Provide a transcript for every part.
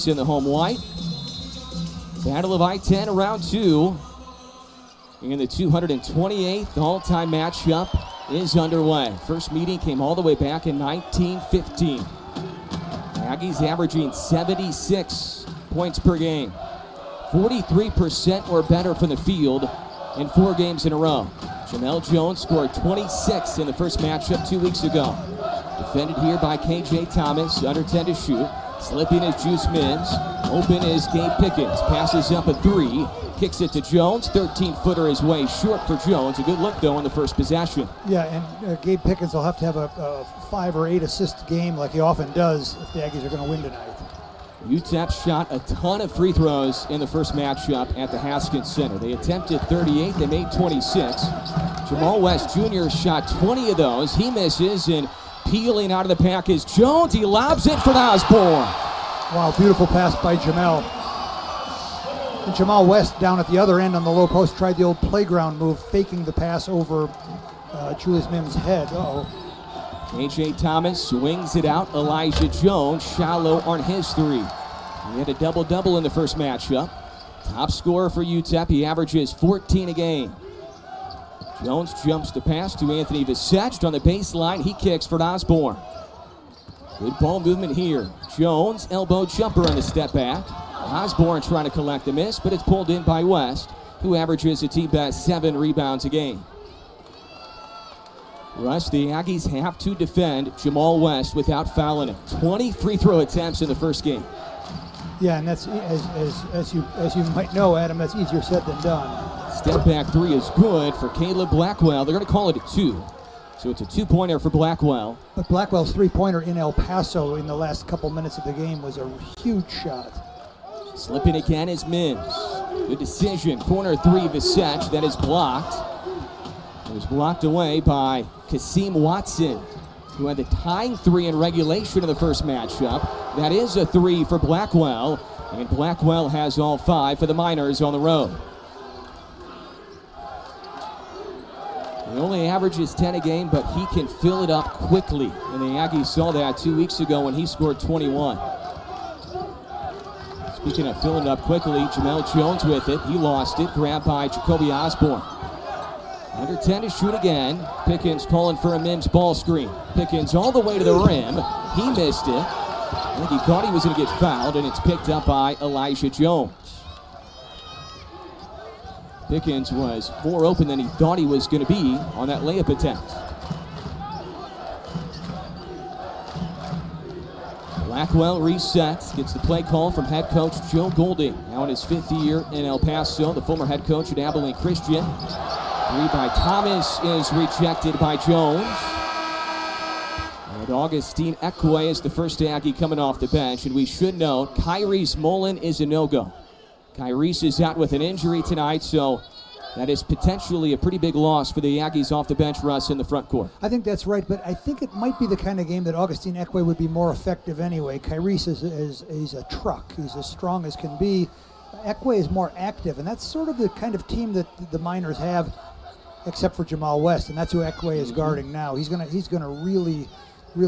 Aggies in the home white. Battle of I-10 round 2. And the 228th all-time matchup is underway. First meeting came all the way back in 1915. Aggies averaging 76 points per game. 43% or better from the field in 4 games in a row. Jamel Jones scored 26 in the first matchup 2 weeks ago. Defended here by K.J. Thomas, under 10 to shoot. Slipping is Juice Mims. Open is Gabe Pickens. Passes up a 3. Kicks it to Jones. 13-footer is way short for Jones. A good look, though, on the first possession. Yeah, and Gabe Pickens will have to have a 5 or 8 assist game like he often does if the Aggies are going to win tonight. UTEP shot a ton of free throws in the first matchup at the Haskins Center. They attempted 38. They made 26. Jamal West Jr. shot 20 of those. He misses, and peeling out of the pack is Jones. He lobs it for Osborne. Wow, beautiful pass by Jamel. And Jamal West down at the other end on the low post tried the old playground move, faking the pass over Julius Mims' head. K.J. Thomas swings it out. Elijah Jones shallow on his 3. He had a double-double in the first matchup. Top scorer for UTEP. He averages 14 a game. Jones jumps the pass to Anthony Visech on the baseline. He kicks for Osborne. Good ball movement here. Jones, elbow jumper on the step back. Osborne trying to collect the miss, but it's pulled in by West, who averages a team best 7 rebounds a game. Russ, the Aggies have to defend Jamal West without fouling him. 20 free throw attempts in the first game. Yeah, and that's, as you might know, Adam, that's easier said than done. Step back 3 is good for Caleb Blackwell. They're going to call it a 2. So it's a 2-pointer for Blackwell. But Blackwell's 3-pointer in El Paso in the last couple minutes of the game was a huge shot. Slipping again is Mims. Good decision. Corner 3, Visech. That is blocked. It was blocked away by Kasim Watson, who had the tying 3 in regulation in the first matchup. That is a 3 for Blackwell. And Blackwell has all 5 for the Miners on the road. He only averages 10 a game, but he can fill it up quickly. And the Aggies saw that 2 weeks ago when he scored 21. Speaking of filling it up quickly, Jamel Jones with it. He lost it. Grabbed by Jacoby Osborne. Under 10 to shoot again. Pickens calling for a Mims ball screen. Pickens all the way to the rim. He missed it. I think he thought he was going to get fouled, and it's picked up by Elijah Jones. Pickens was more open than he thought he was going to be on that layup attempt. Blackwell resets, gets the play call from head coach Joe Golding. Now in his 5th year in El Paso, the former head coach at Abilene Christian. 3 by Thomas is rejected by Jones. And Augustine Ekwe is the first Aggie coming off the bench. And we should note, Kyrese Mullen is a no-go. Kyrese is out with an injury tonight, so that is potentially a pretty big loss for the Aggies off the bench, Russ, in the front court. I think that's right, but I think it might be the kind of game that Augustine Ekwe would be more effective anyway. Kyrese is a truck. He's as strong as can be. Ekwe is more active, and that's sort of the kind of team that the Miners have, except for Jamal West, and that's who Ekwe is guarding now. He's gonna really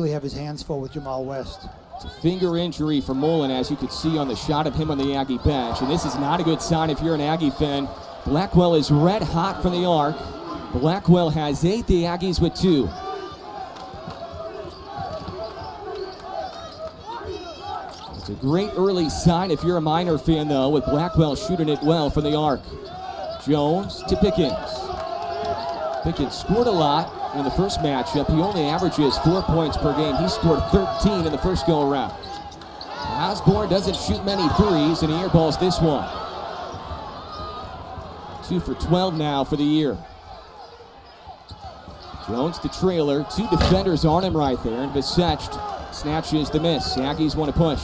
have his hands full with Jamal West. It's a finger injury for Mullen, as you could see on the shot of him on the Aggie bench. And this is not a good sign if you're an Aggie fan. Blackwell is red hot from the arc. Blackwell has 8, the Aggies with 2. It's a great early sign if you're a Miner fan, though, with Blackwell shooting it well from the arc. Jones to Pickens. Pickens scored a lot in the first matchup. He only averages 4 points per game. He scored 13 in the first go-around. Osborne doesn't shoot many threes, and he airballs this one. 2 for 12 now for the year. Jones the trailer. 2 defenders on him right there, and Visech snatches the miss. The Aggies want to push.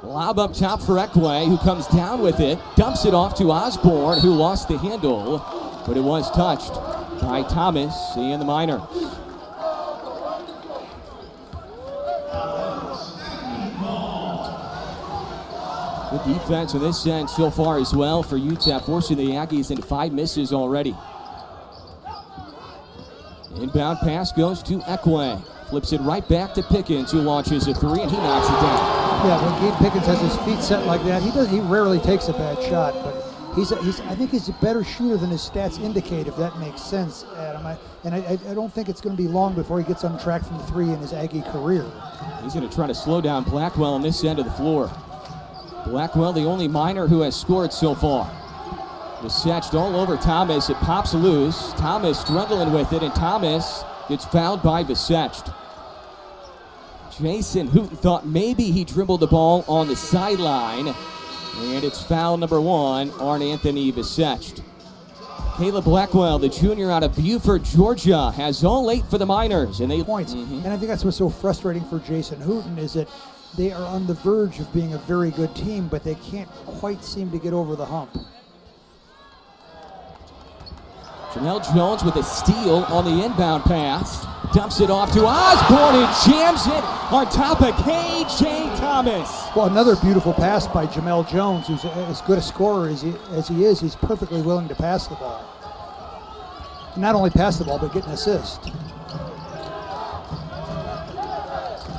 Lob up top for Ekwe, who comes down with it. Dumps it off to Osborne, who lost the handle, but it was touched by Thomas and the Miners. Good defense on this end so far as well for UTEP, forcing the Aggies into 5 misses already. Inbound pass goes to Ekwe. Flips it right back to Pickens, who launches a three, and he knocks it down. Yeah, when Gabe Pickens has his feet set like that, he rarely takes a bad shot, but I think he's a better shooter than his stats indicate, if that makes sense, Adam. I don't think it's going to be long before he gets on track from the three in his Aggie career. He's going to try to slow down Blackwell on this end of the floor. Blackwell, the only Miner who has scored so far. Visached all over Thomas. It pops loose. Thomas struggling with it, and Thomas gets fouled by Visached. Jason Hooten thought maybe he dribbled the ball on the sideline, and it's foul number one on Anthony Visached. Caleb Blackwell, the junior out of Buford, Georgia, has all 8 for the Miners, and they points. And I think that's what's so frustrating for Jason Hooten, is that they are on the verge of being a very good team, but they can't quite seem to get over the hump. Jamel Jones with a steal on the inbound pass. Dumps it off to Osborne and jams it on top of K.J. Thomas. Well, another beautiful pass by Jamel Jones, who's as good a scorer as he is. He's perfectly willing to pass the ball. Not only pass the ball, but get an assist.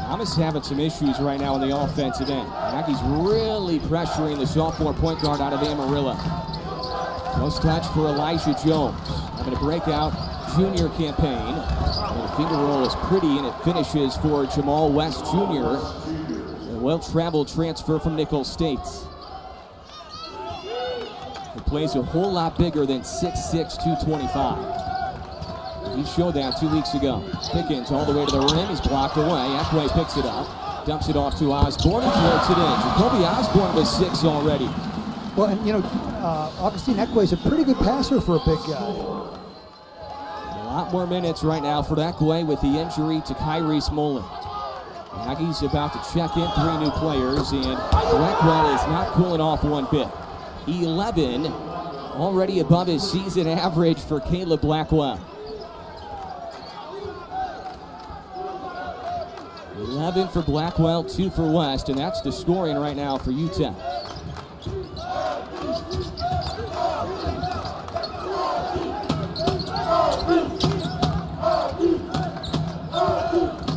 Thomas having some issues right now on the offensive end. Aggies really pressuring the sophomore point guard out of Amarillo. Post touch for Elijah Jones. Having a breakout junior campaign. And the finger roll is pretty, and it finishes for Jamal West Jr., a well-traveled transfer from Nicholls State. He plays a whole lot bigger than 6'6", 225. He showed that 2 weeks ago. Pickens all the way to the rim. He's blocked away. Ekway picks it up. Dumps it off to Osborne and floats it in. Jacoby Osborne was 6 already. Well, and Augustine Ekway is a pretty good passer for a big guy. A lot more minutes right now for Ekway with the injury to Kyrie Smolin. Aggies about to check in 3 new players, and Blackwell is not cooling off one bit. 11, already above his season average for Caleb Blackwell. 11 for Blackwell, 2 for West, and that's the scoring right now for UTEP.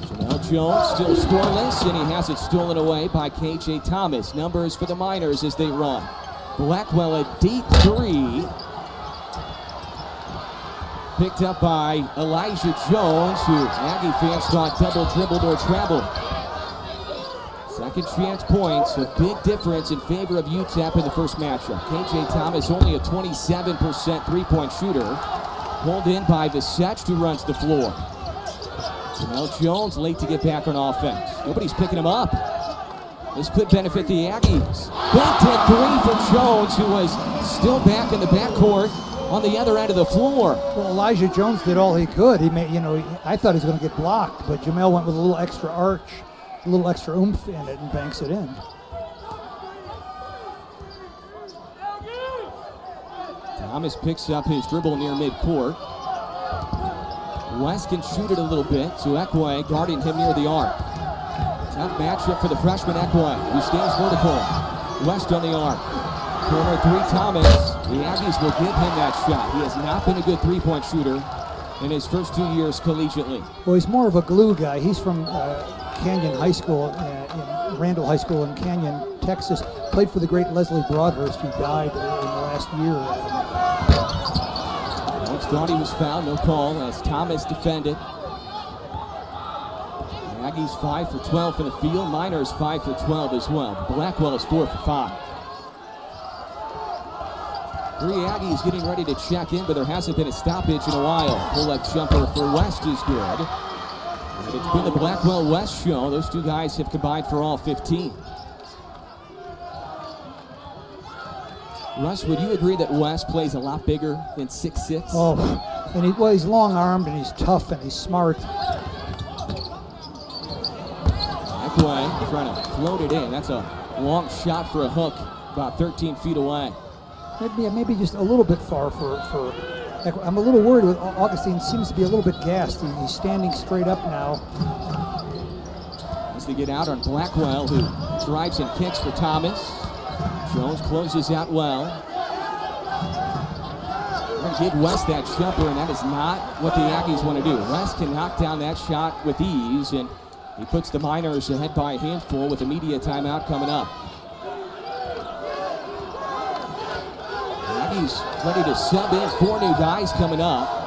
Jamel Jones still scoreless, and he has it stolen away by K.J. Thomas. Numbers for the Miners as they run. Blackwell a deep 3. Picked up by Elijah Jones, who Aggie fans thought double dribbled or traveled. Second chance points, a big difference in favor of UTEP in the first matchup. K.J. Thomas only a 27% three-point shooter. Pulled in by Visached, who runs the floor. Jamel Jones late to get back on offense. Nobody's picking him up. This could benefit the Aggies. Banked at 3 for Jones, who was still back in the backcourt on the other end of the floor. Well, Elijah Jones did all he could. He made, I thought he was going to get blocked, but Jamel went with a little extra arch, a little extra oomph in it, and banks it in. Thomas picks up his dribble near midcourt. West can shoot it a little bit, so Ekway guarding him near the arc. Tough matchup for the freshman Ekway, who stays vertical. West on the arc. Corner 3, Thomas. The Aggies will give him that shot. He has not been a good three-point shooter in his first 2 years collegiately. Well, he's more of a glue guy. He's from Canyon High School, in Randall High School in Canyon, Texas. Played for the great Leslie Broadhurst, who died in the last year. Jones thought he was fouled, no call as Thomas defended. The Aggies 5 for 12 from the field. Miners 5 for 12 as well. Blackwell is 4 for 5. 3 Aggies getting ready to check in, but there hasn't been a stoppage in a while. Pull-up jumper for West is good. And it's been the Blackwell-West show. Those 2 guys have combined for all 15. Russ, would you agree that West plays a lot bigger than 6'6"? Oh, and he's long-armed, and he's tough, and he's smart. Ekway trying to float it in. That's a long shot for a hook, about 13 feet away. Maybe just a little bit far for I'm a little worried with Augustine. Seems to be a little bit gassed. He's standing straight up now. As they get out on Blackwell, who drives and kicks for Thomas. Jones closes out well. They're and give West that jumper, and that is not what the Aggies want to do. West can knock down that shot with ease, and he puts the Miners ahead by a handful with a media timeout coming up. The Aggies ready to sub in 4 new guys coming up.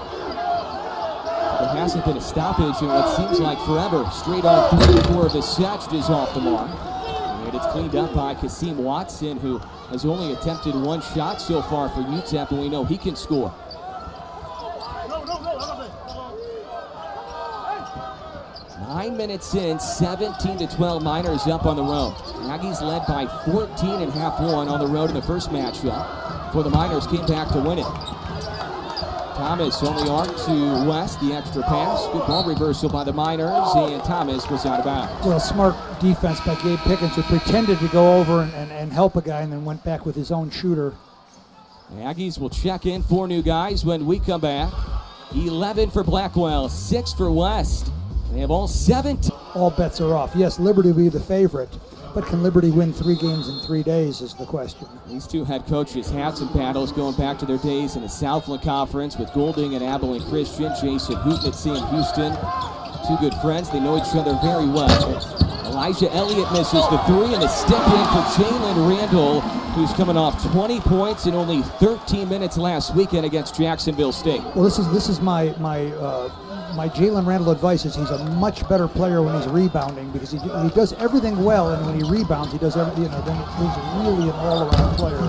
There hasn't been a stoppage in what seems like forever. Straight on 3, 4 of his shots is off the mark. And it's cleaned up by Kasim Watson, who has only attempted 1 shot so far for UTEP, and we know he can score. Nine minutes in, 17-12 Miners up on the road. The Aggies led by 14 and half one on the road in the first matchup before the Miners came back to win it. Thomas on the arc to West, the extra pass. Good ball reversal by the Miners, and Thomas was out of bounds. Well, smart defense by Gabe Pickens, who pretended to go over and help a guy and then went back with his own shooter. The Aggies will check in 4 new guys when we come back. 11 for Blackwell, 6 for West. They have all 17. All bets are off. Yes, Liberty will be the favorite, but can Liberty win 3 games in 3 days is the question. These 2 head coaches had some battles going back to their days in the Southland Conference with Golding at Abilene Christian, Jason Hooten at Sam Houston. 2 good friends. They know each other very well. Elijah Elliott misses the 3, and the step in for Jalen Randall, who's coming off 20 points in only 13 minutes last weekend against Jacksonville State. Well, this is my Jalen Randall advice is he's a much better player when he's rebounding, because he does everything well, and when he rebounds, he does everything. Then he's really an all-around player.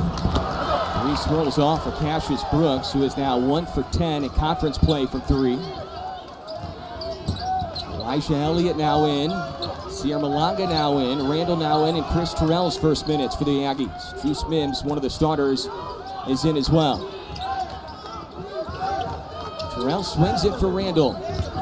3 swirls off for Cassius Brooks, who is now 1 for 10 in conference play from 3. Elijah Elliott now in. Sierra Malanga now in. Randall now in, and Chris Terrell's first minutes for the Aggies. Juice Mims, one of the starters, is in as well. Terrell swings it for Randall.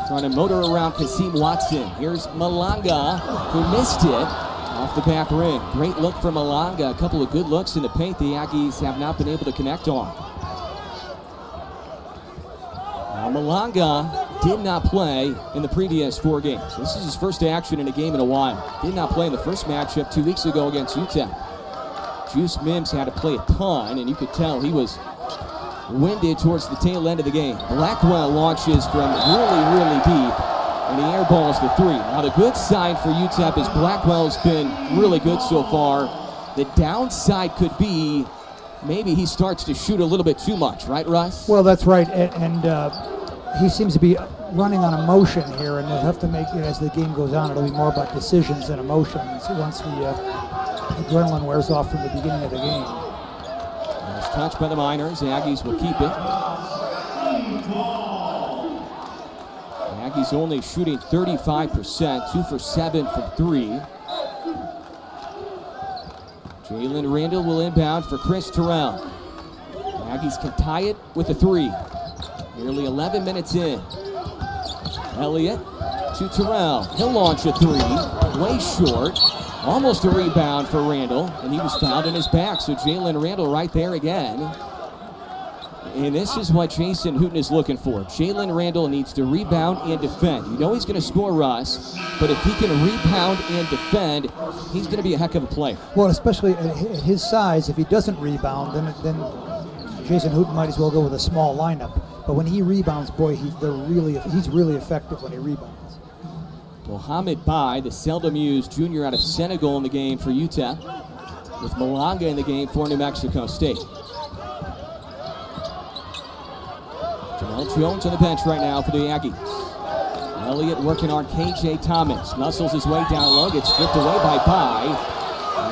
Trying to motor around Kasim Watson. Here's Malanga, who missed it off the back rim. Great look for Malanga. A couple of good looks in the paint the Aggies have not been able to connect on. Now Malanga did not play in the previous 4 games. This is his first action in a game in a while. Did not play in the first matchup 2 weeks ago against UTEP. Juice Mims had to play a ton, and you could tell he was winded towards the tail end of the game. Blackwell launches from really deep, and he airballs the 3. Now the good sign for UTEP is Blackwell's been really good so far. The downside could be maybe he starts to shoot a little bit too much, right, Russ? Well, that's right, and he seems to be running on emotion here, and they'll have to make, as the game goes on, it'll be more about decisions than emotions once the adrenaline wears off from the beginning of the game. Nice touch by the Miners. The Aggies will keep it. The Aggies only shooting 35%, 2 for 7 from 3. Jalen Randall will inbound for Chris Terrell. The Aggies can tie it with a 3. Nearly 11 minutes in. Elliott to Terrell. He'll launch a 3. Way short. Almost a rebound for Randall, and he was fouled in his back. So Jalen Randall right there again. And this is what Jason Hooten is looking for. Jalen Randall needs to rebound and defend. You know he's going to score, Russ, but if he can rebound and defend, he's going to be a heck of a player. Well, especially at his size, if he doesn't rebound, then Jason Hooten might as well go with a small lineup. But when he rebounds, boy, he's really effective when he rebounds. Mohamed Bai, the seldom used junior out of Senegal in the game for UTEP, with Malanga in the game for New Mexico State. Jamel Jones on the bench right now for the Aggies. Elliott working on KJ Thomas. Muscles his way down low, gets stripped away by Bai.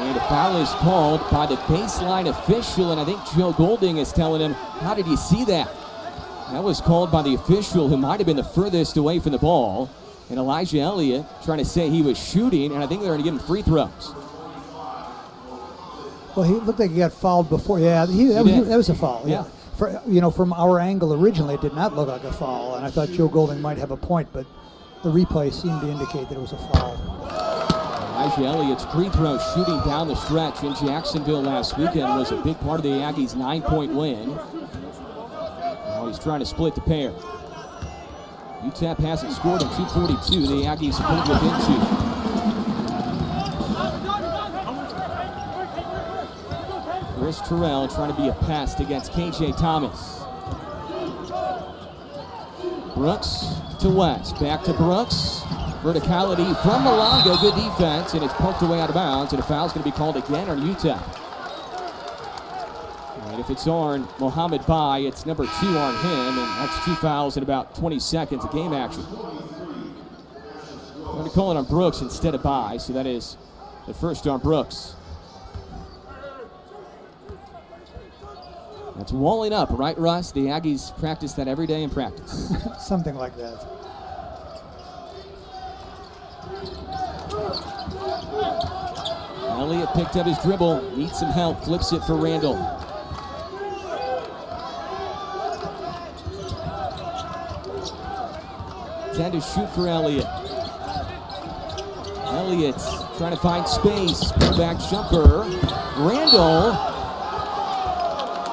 And a foul is called by the baseline official, and I think Joe Golding is telling him, how did you see that? That was called by the official who might have been the furthest away from the ball. And Elijah Elliott trying to say he was shooting, and I think they're going to give him free throws. Well, he looked like he got fouled before. Yeah, that was a foul. Yeah. From our angle originally, it did not look like a foul, and I thought Joe Golding might have a point, but the replay seemed to indicate that it was a foul. Elijah Elliott's free throw shooting down the stretch in Jacksonville last weekend was a big part of the Aggies' 9-point win. Now he's trying to split the pair. UTEP hasn't scored in 2:42. The Aggies have pulled within 2. Chris Terrell trying to be a pest against KJ Thomas. Brooks to West. Back to Brooks. Verticality from Malonga. Good defense, and it's poked away out of bounds, and a foul's going to be called again on UTEP. And if it's on Mohammed Bai, it's number 2 on him, and that's 2 fouls in about 20 seconds of game action. I'm going to call it on Brooks instead of Bai, so that is the first on Brooks. That's walling up, right, Russ? The Aggies practice that every day in practice. Something like that. Elliott picked up his dribble, needs some help, flips it for Randall. Tend to shoot for Elliott. Elliott trying to find space, pull back jumper. Randall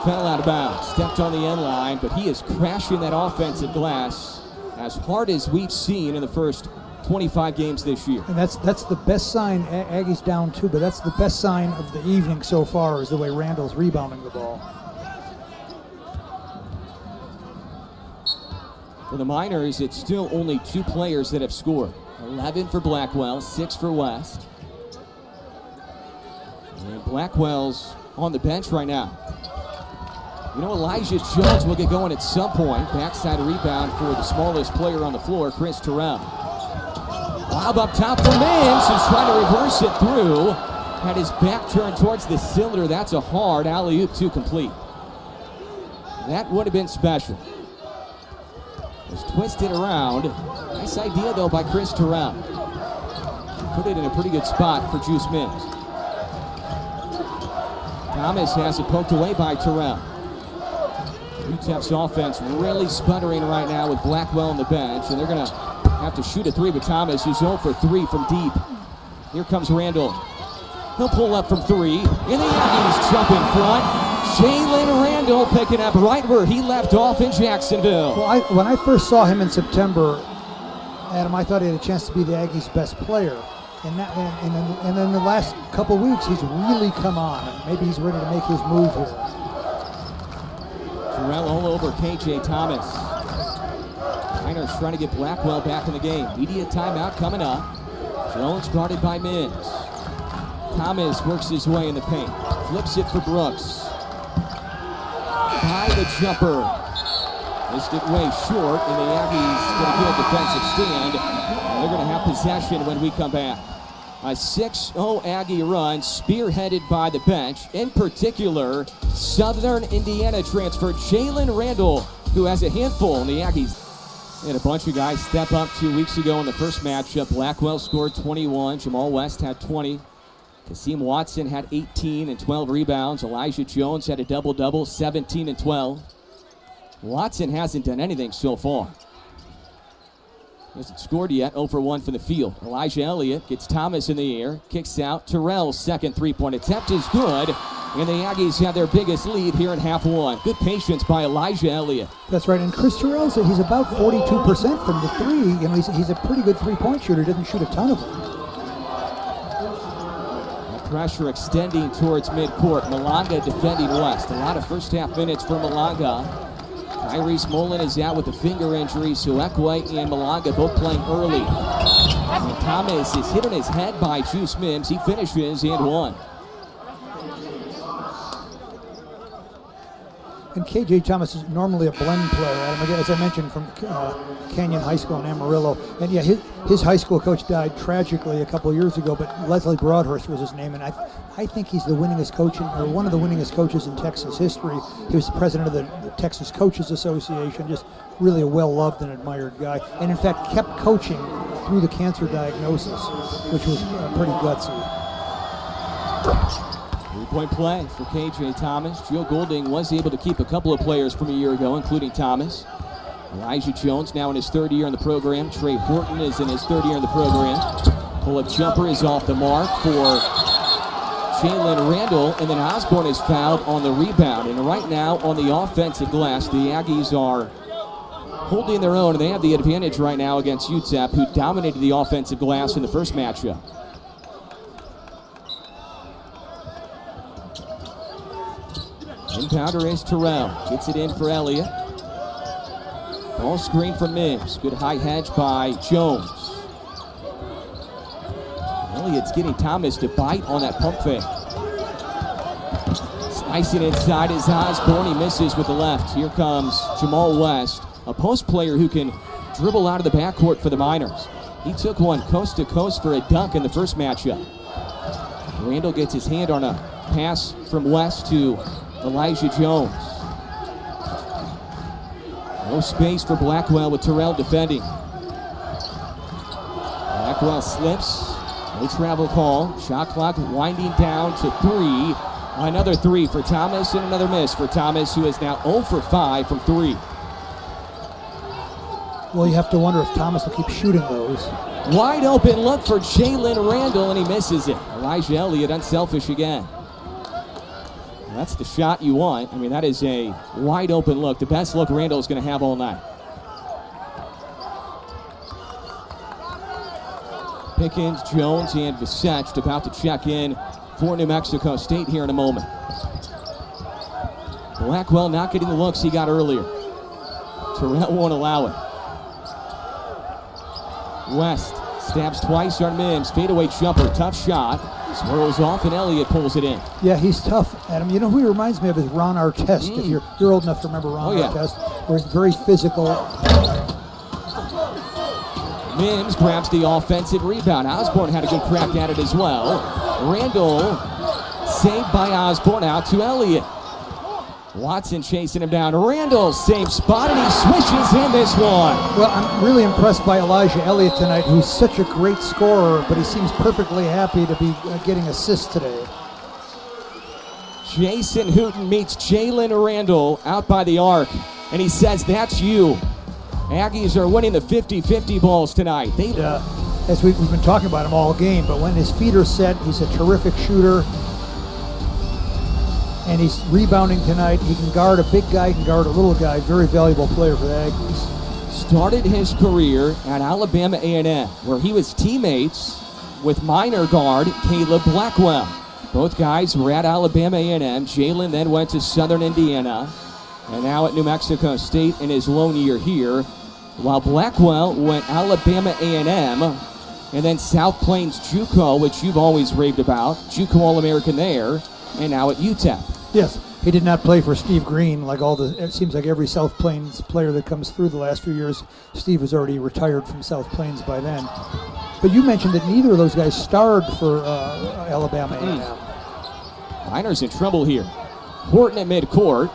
fell out of bounds, stepped on the end line, but he is crashing that offensive glass as hard as we've seen in the first 25 games this year. And that's the best sign. Aggie's down 2, but that's the best sign of the evening so far is the way Randall's rebounding the ball. For the Miners, it's still only 2 players that have scored. 11 for Blackwell, 6 for West. And Blackwell's on the bench right now. You know, Elijah Jones will get going at some point. Backside rebound for the smallest player on the floor, Chris Terrell. Lob up top for Mims, who's trying to reverse it through. Had his back turned towards the cylinder. That's a hard alley-oop to complete. That would have been special. Was twisted around. Nice idea, though, by Chris Terrell. Put it in a pretty good spot for Juice Mims. Thomas has it poked away by Terrell. UTEP's offense really sputtering right now with Blackwell on the bench, and they're going to have to shoot a 3, but Thomas is 0 for 3 from deep. Here comes Randall. He'll pull up from 3, and the Aggies jump in front. Jalen Randall picking up right where he left off in Jacksonville. Well, when I first saw him in September, Adam, I thought he had a chance to be the Aggies' best player. And then the last couple weeks, he's really come on. Maybe he's ready to make his move here. Terrell all over KJ Thomas. Miners trying to get Blackwell back in the game. Media timeout coming up. Jones guarded by Mims. Thomas works his way in the paint. Flips it for Brooks. By the jumper. Missed it way short, and the Aggies going to do a defensive stand. And they're going to have possession when we come back. A 6-0 Aggie run spearheaded by the bench, in particular, Southern Indiana transfer Jalen Randall, who has a handful in the Aggies. They had a bunch of guys step up 2 weeks ago in the first matchup. Blackwell scored 21. Jamal West had 20. Kasim Watson had 18 and 12 rebounds. Elijah Jones had a double-double, 17 and 12. Watson hasn't done anything so far. He hasn't scored yet, 0 for 1 from the field. Elijah Elliott gets Thomas in the air, kicks out. Terrell's second three-point attempt is good, and the Aggies have their biggest lead here in half 1. Good patience by Elijah Elliott. That's right, and Chris Terrell, he's about 42% from the 3. You know, he's a pretty good three-point shooter, doesn't shoot a ton of them. Pressure extending towards midcourt. Malonga defending West. A lot of first half minutes for Malonga. Tyrese Mullen is out with a finger injury, so Ekwe and Malonga both playing early. And Thomas is hit on his head by Juice Mims. He finishes and 1. And KJ Thomas is normally a blend player, Adam, as I mentioned, from Canyon High School in Amarillo. And yeah, his high school coach died tragically a couple of years ago, but Leslie Broadhurst was his name, and I think he's the winningest coach, or one of the winningest coaches in Texas history. He was the president of the Texas Coaches Association, just really a well-loved and admired guy, and in fact kept coaching through the cancer diagnosis, which was pretty gutsy. 3-point play for KJ Thomas. Joe Golding was able to keep a couple of players from a year ago, including Thomas. Elijah Jones now in his 3rd year in the program. Trey Horton is in his 3rd year in the program. Pull-up jumper is off the mark for Jalen Randall, and then Osborne is fouled on the rebound. And right now on the offensive glass, the Aggies are holding their own, and they have the advantage right now against UTEP, who dominated the offensive glass in the first matchup. Inbounder is Terrell. Gets it in for Elliott. Ball screen from Mims. Good high hedge by Jones. Elliott's getting Thomas to bite on that pump fake. Slicing inside is Osborne. He misses with the left. Here comes Jamal West, a post player who can dribble out of the backcourt for the Miners. He took one coast to coast for a dunk in the first matchup. Randall gets his hand on a pass from West to Elijah Jones. No space for Blackwell with Terrell defending. Blackwell slips. No travel call. Shot clock winding down to 3. Another 3 for Thomas and another miss for Thomas, who is now 0 for 5 from 3. Well, you have to wonder if Thomas will keep shooting those. Wide open look for Jalen Randall, and he misses it. Elijah Elliott unselfish again. That's the shot you want. I mean, that is a wide open look. The best look Randall is going to have all night. Pickens, Jones, and Visech about to check in for New Mexico State here in a moment. Blackwell not getting the looks he got earlier. Terrell won't allow it. West stabs twice on Mims. Fadeaway jumper, tough shot. Swirls off and Elliott pulls it in. Yeah, he's tough, Adam. You know who he reminds me of is Ron Artest. If you're old enough to remember Ron Artest, where he's very physical. Mims grabs the offensive rebound. Osborne had a good crack at it as well. Randall saved by Osborne, out to Elliott. Watson chasing him down. Randall, same spot, and he swishes in this one. Well, I'm really impressed by Elijah Elliott tonight, who's such a great scorer, but he seems perfectly happy to be getting assists today. Jason Hooten meets Jalen Randall out by the arc, and he says, "That's you." Aggies are winning the 50-50 balls tonight. As we've been talking about him all game, but when his feet are set, he's a terrific shooter. And he's rebounding tonight. He can guard a big guy, he can guard a little guy. Very valuable player for the Aggies. Started his career at Alabama A&M, where he was teammates with Miner guard Caleb Blackwell. Both guys were at Alabama A&M. Jalen then went to Southern Indiana, and now at New Mexico State in his lone year here, while Blackwell went Alabama A&M, and then South Plains JUCO, which you've always raved about. JUCO All-American there, and now at UTEP. Yes, he did not play for Steve Green like it seems like every South Plains player that comes through the last few years. Steve was already retired from South Plains by then. But you mentioned that neither of those guys starred for Alabama A&M. Miners in trouble here. Horton at midcourt.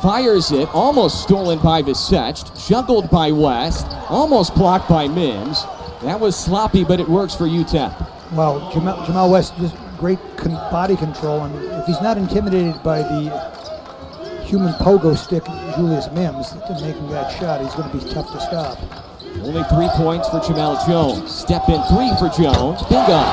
Fires it, almost stolen by Visech, juggled by West, almost blocked by Mims. That was sloppy, but it works for UTEP. Wow, Jamal West, just great body control, and if he's not intimidated by the human pogo stick, Julius Mims, to making that shot, he's going to be tough to stop. Only 3 points for Jamel Jones. Step in 3 for Jones. Bingo.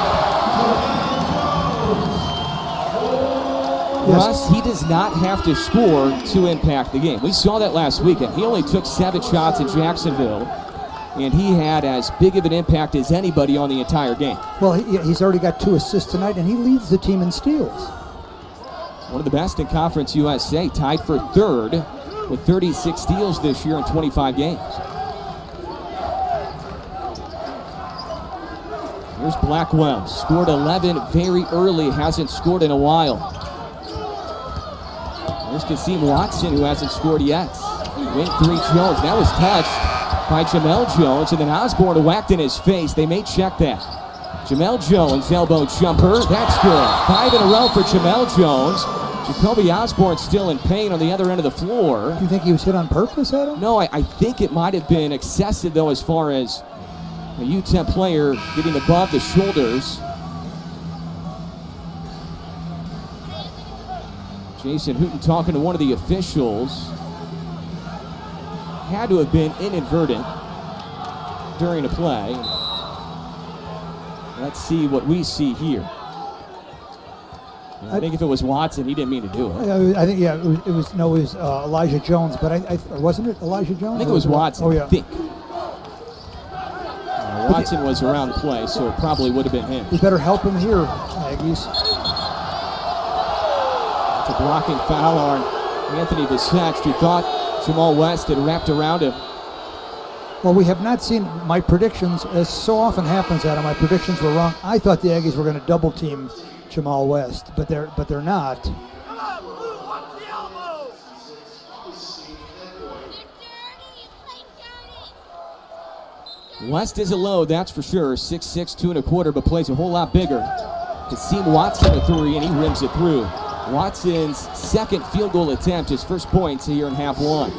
Russ, he does not have to score to impact the game. We saw that last weekend. He only took 7 shots in Jacksonville, and he had as big of an impact as anybody on the entire game. Well, he's already got 2 assists tonight, and he leads the team in steals. One of the best in Conference USA, tied for 3rd with 36 steals this year in 25 games. Here's Blackwell, scored 11 very early, hasn't scored in a while. Here's Kasim Watson, who hasn't scored yet. Win 3 Jones. That was touched by Jamel Jones, and then Osborne whacked in his face. They may check that. Jamel Jones, elbow jumper. That's good. 5 in a row for Jamel Jones. Jacoby Osborne still in pain on the other end of the floor. Do you think he was hit on purpose, Adam? No, I think it might have been excessive, though, as far as a UTEP player getting above the shoulders. Jason Hooten talking to one of the officials. Had to have been inadvertent during a play. Let's see what we see here. I think if it was Watson, he didn't mean to do it. I think, yeah, it was Elijah Jones, but wasn't it Elijah Jones? I think it was Watson. Oh, yeah. I think. Watson was around the play, so it probably would have been him. You better help him here, Aggies. It's a blocking foul on Anthony Visech, who thought Jamal West had wrapped around him. Well, we have not seen my predictions, as so often happens, Adam. My predictions were wrong. I thought the Aggies were going to double team Jamal West, but they're not. West is a load, that's for sure. 6'6", 2 1/4, but plays a whole lot bigger. Hakeem Watson a three, and he rims it through. Watson's second field goal attempt, his first points here in half one.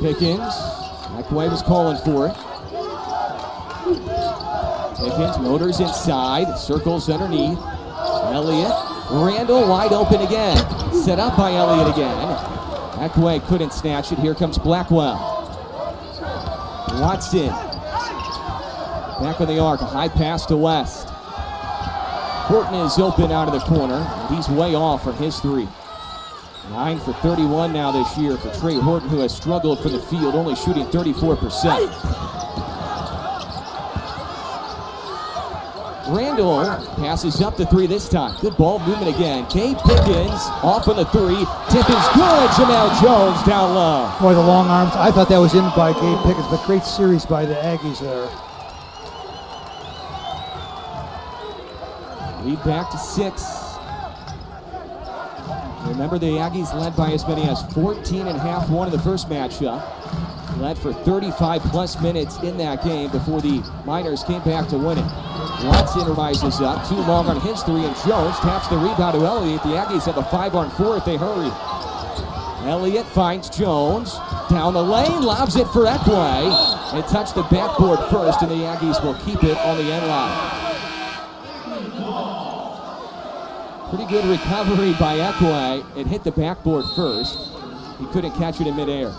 Pickens, Ekwe was calling for it. Pickens motors inside, circles underneath. Elliott, Randall wide open again. Set up by Elliott again. Ekwe couldn't snatch it. Here comes Blackwell. Watson, back on the arc, a high pass to West. Horton is open out of the corner, and he's way off from his three. 9 for 31 now this year for Trey Horton, who has struggled from the field, only shooting 34%. Randall passes up the three this time. Good ball movement again. Gabe Pickens off on the three. Tip is good. Jamel Jones down low. Boy, the long arms. I thought that was in by Gabe Pickens, but great series by the Aggies there. Lead back to 6. Remember, the Aggies led by as many as 14 and half one in the first matchup. Led for 35-plus minutes in that game before the Miners came back to win it. Watson rises up, too long on his three, and Jones taps the rebound to Elliott. The Aggies have a 5-on-4 if they hurry. Elliott finds Jones, down the lane, lobs it for Ekwe. It touched the backboard first, and the Aggies will keep it on the end line. Pretty good recovery by Ekwe. It hit the backboard first. He couldn't catch it in midair.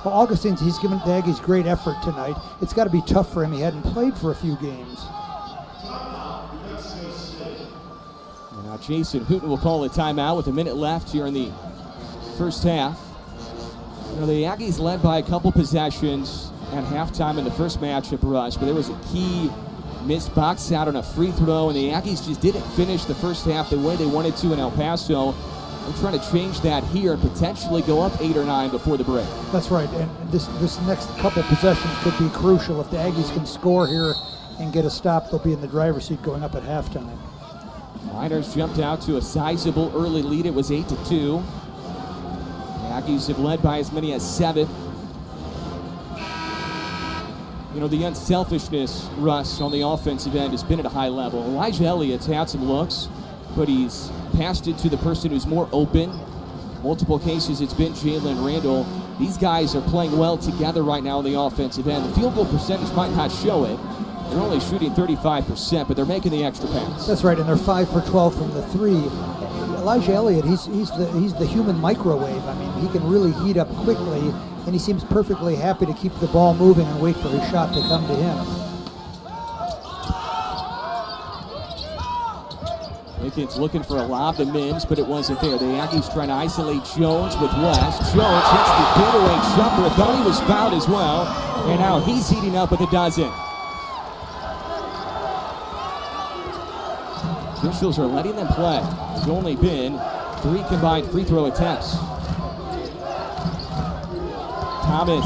Well, Augustine's, he's given the Aggies great effort tonight. It's got to be tough for him. He hadn't played for a few games. And now Jason Hooten will call a timeout with a minute left here in the first half. You know, the Aggies led by a couple possessions at halftime in the first matchup rush, but there was a key missed box out on a free throw, and the Aggies just didn't finish the first half the way they wanted to in El Paso. We're trying to change that here and potentially go up 8 or 9 before the break. That's right, and this next couple possessions could be crucial. If the Aggies can score here and get a stop, they'll be in the driver's seat going up at halftime. Miners jumped out to a sizable early lead. It was 8-2. The Aggies have led by as many as 7. You know, the unselfishness, Russ, on the offensive end has been at a high level. Elijah Elliott's had some looks, but he's passed it to the person who's more open. Multiple cases it's been Jalen Randall. These guys are playing well together right now on the offensive end. The field goal percentage might not show it. They're only shooting 35%, but they're making the extra pass. That's right, and they're 5 for 12 from the three. Elijah Elliott, he's the human microwave. I mean, he can really heat up quickly, and he seems perfectly happy to keep the ball moving and wait for his shot to come to him. Pickens looking for a lob to Mims, but it wasn't there. The Aggies trying to isolate Jones with West. Jones hits the fadeaway jumper. Thought he was fouled as well, and now he's heating up with a dozen. Officials are letting them play. There's only been 3 combined free throw attempts. Thomas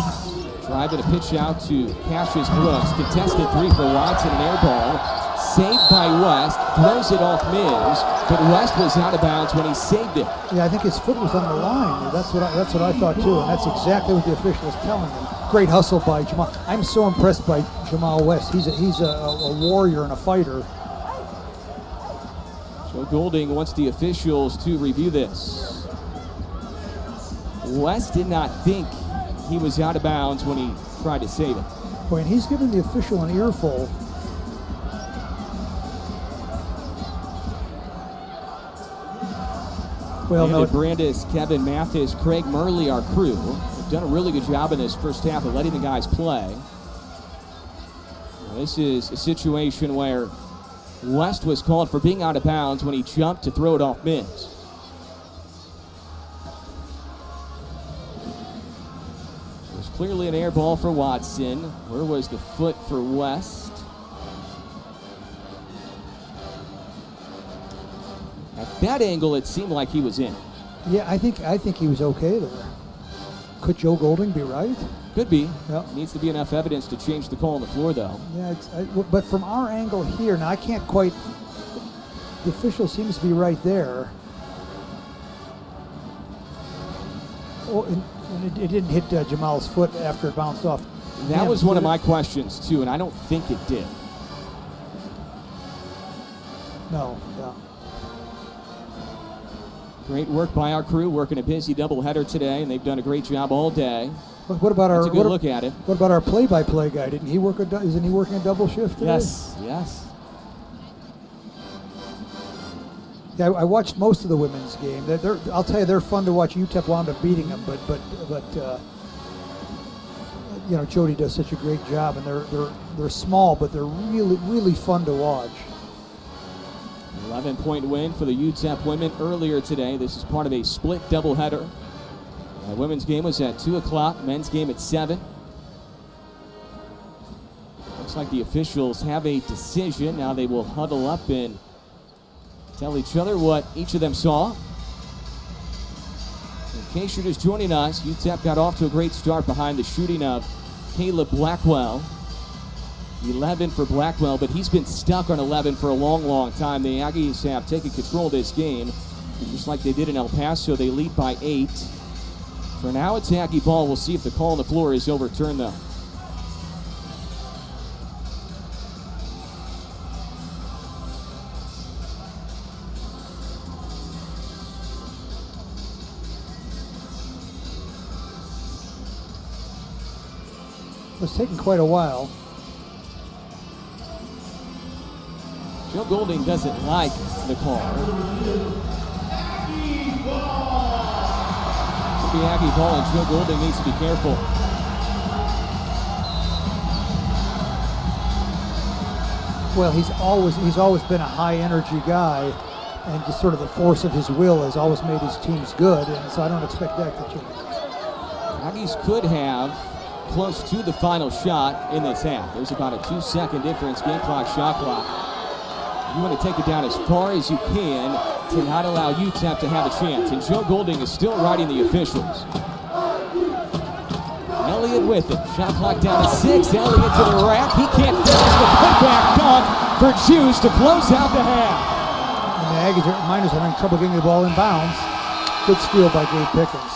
driving a pitch out to Cassius Brooks. Contested 3 for Watson, an air ball. Saved by West, throws it off Mims, but West was out of bounds when he saved it. Yeah, I think his foot was on the line. That's what I thought too, and that's exactly what the official is telling him. Great hustle by Jamal. I'm so impressed by Jamal West. He's a warrior and a fighter. Joe Golding wants the officials to review this. West did not think he was out of bounds when he tried to save it. Boy, and he's giving the official an earful. Well, David Brandis, Kevin Mathis, Craig Murley, our crew, have done a really good job in this first half of letting the guys play. Now, this is a situation where West was called for being out of bounds when he jumped to throw it off Mims. It was clearly an air ball for Watson. Where was the foot for West? At that angle, it seemed like he was in. Yeah, I think he was okay there. Could Joe Golding be right? Could be. Yeah. Needs to be enough evidence to change the call on the floor, though. Yeah, but from our angle here, now I can't quite. The official seems to be right there. Oh, and it didn't hit Jamal's foot after it bounced off. That was one of my questions, too, and I don't think it did. No, yeah. Great work by our crew, working a busy doubleheader today, and they've done a great job all day. But what about That's a good look at it. What about our play-by-play guy? Isn't he working a double shift today? Yes. Yeah, I watched most of the women's game. I'll tell you, they're fun to watch. UTEP wound up beating them, but Jody does such a great job, and they're small, but they're really, really fun to watch. 11-point win for the UTEP women earlier today. This is part of a split doubleheader. The women's game was at 2 o'clock, men's game at 7. Looks like the officials have a decision. Now they will huddle up and tell each other what each of them saw. In case you're just joining us, UTEP got off to a great start behind the shooting of Caleb Blackwell. 11 for Blackwell, but he's been stuck on 11 for a long, long time. The Aggies have taken control of this game. Just like they did in El Paso, they lead by 8. For now, it's Aggie ball. We'll see if the call on the floor is overturned, though. It's taken quite a while. Joe Golding doesn't like the call. Could be Aggie ball, and Joe Golding needs to be careful. Well, he's always been a high energy guy, and just sort of the force of his will has always made his teams good, and so I don't expect that to change. Aggies could have close to the final shot in this half. There's about a 2-second difference, game clock, shot clock. You want to take it down as far as you can to not allow UTEP to have a chance. And Joe Golding is still riding the officials. Elliott with it. Shot clock down to 6. Elliott to the rack. He can't finish the putback dunk for Juice to close out the half. And the Miners are having trouble getting the ball in bounds. Good steal by Gabe Pickens.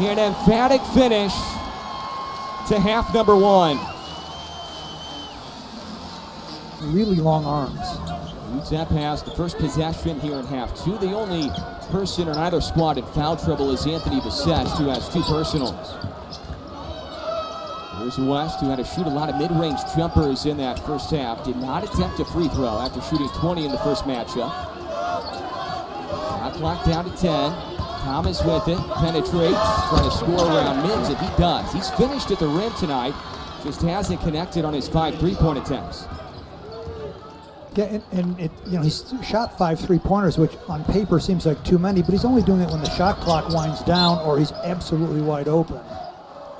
An emphatic finish to half number 1. Really long arms. UTEP has the first possession here in half 2. The only person in either squad in foul trouble is Anthony Bissett, who has 2 personals. Here's West, who had to shoot a lot of mid-range jumpers in that first half. Did not attempt a free throw after shooting 20 in the first matchup. Shot clock down to 10. Thomas with it, penetrates, trying to score around mids, and he does. He's finished at the rim tonight, just hasn't connected on his 5 3-point attempts. Yeah, and he's shot 5 3-pointers, which on paper seems like too many, but he's only doing it when the shot clock winds down or he's absolutely wide open.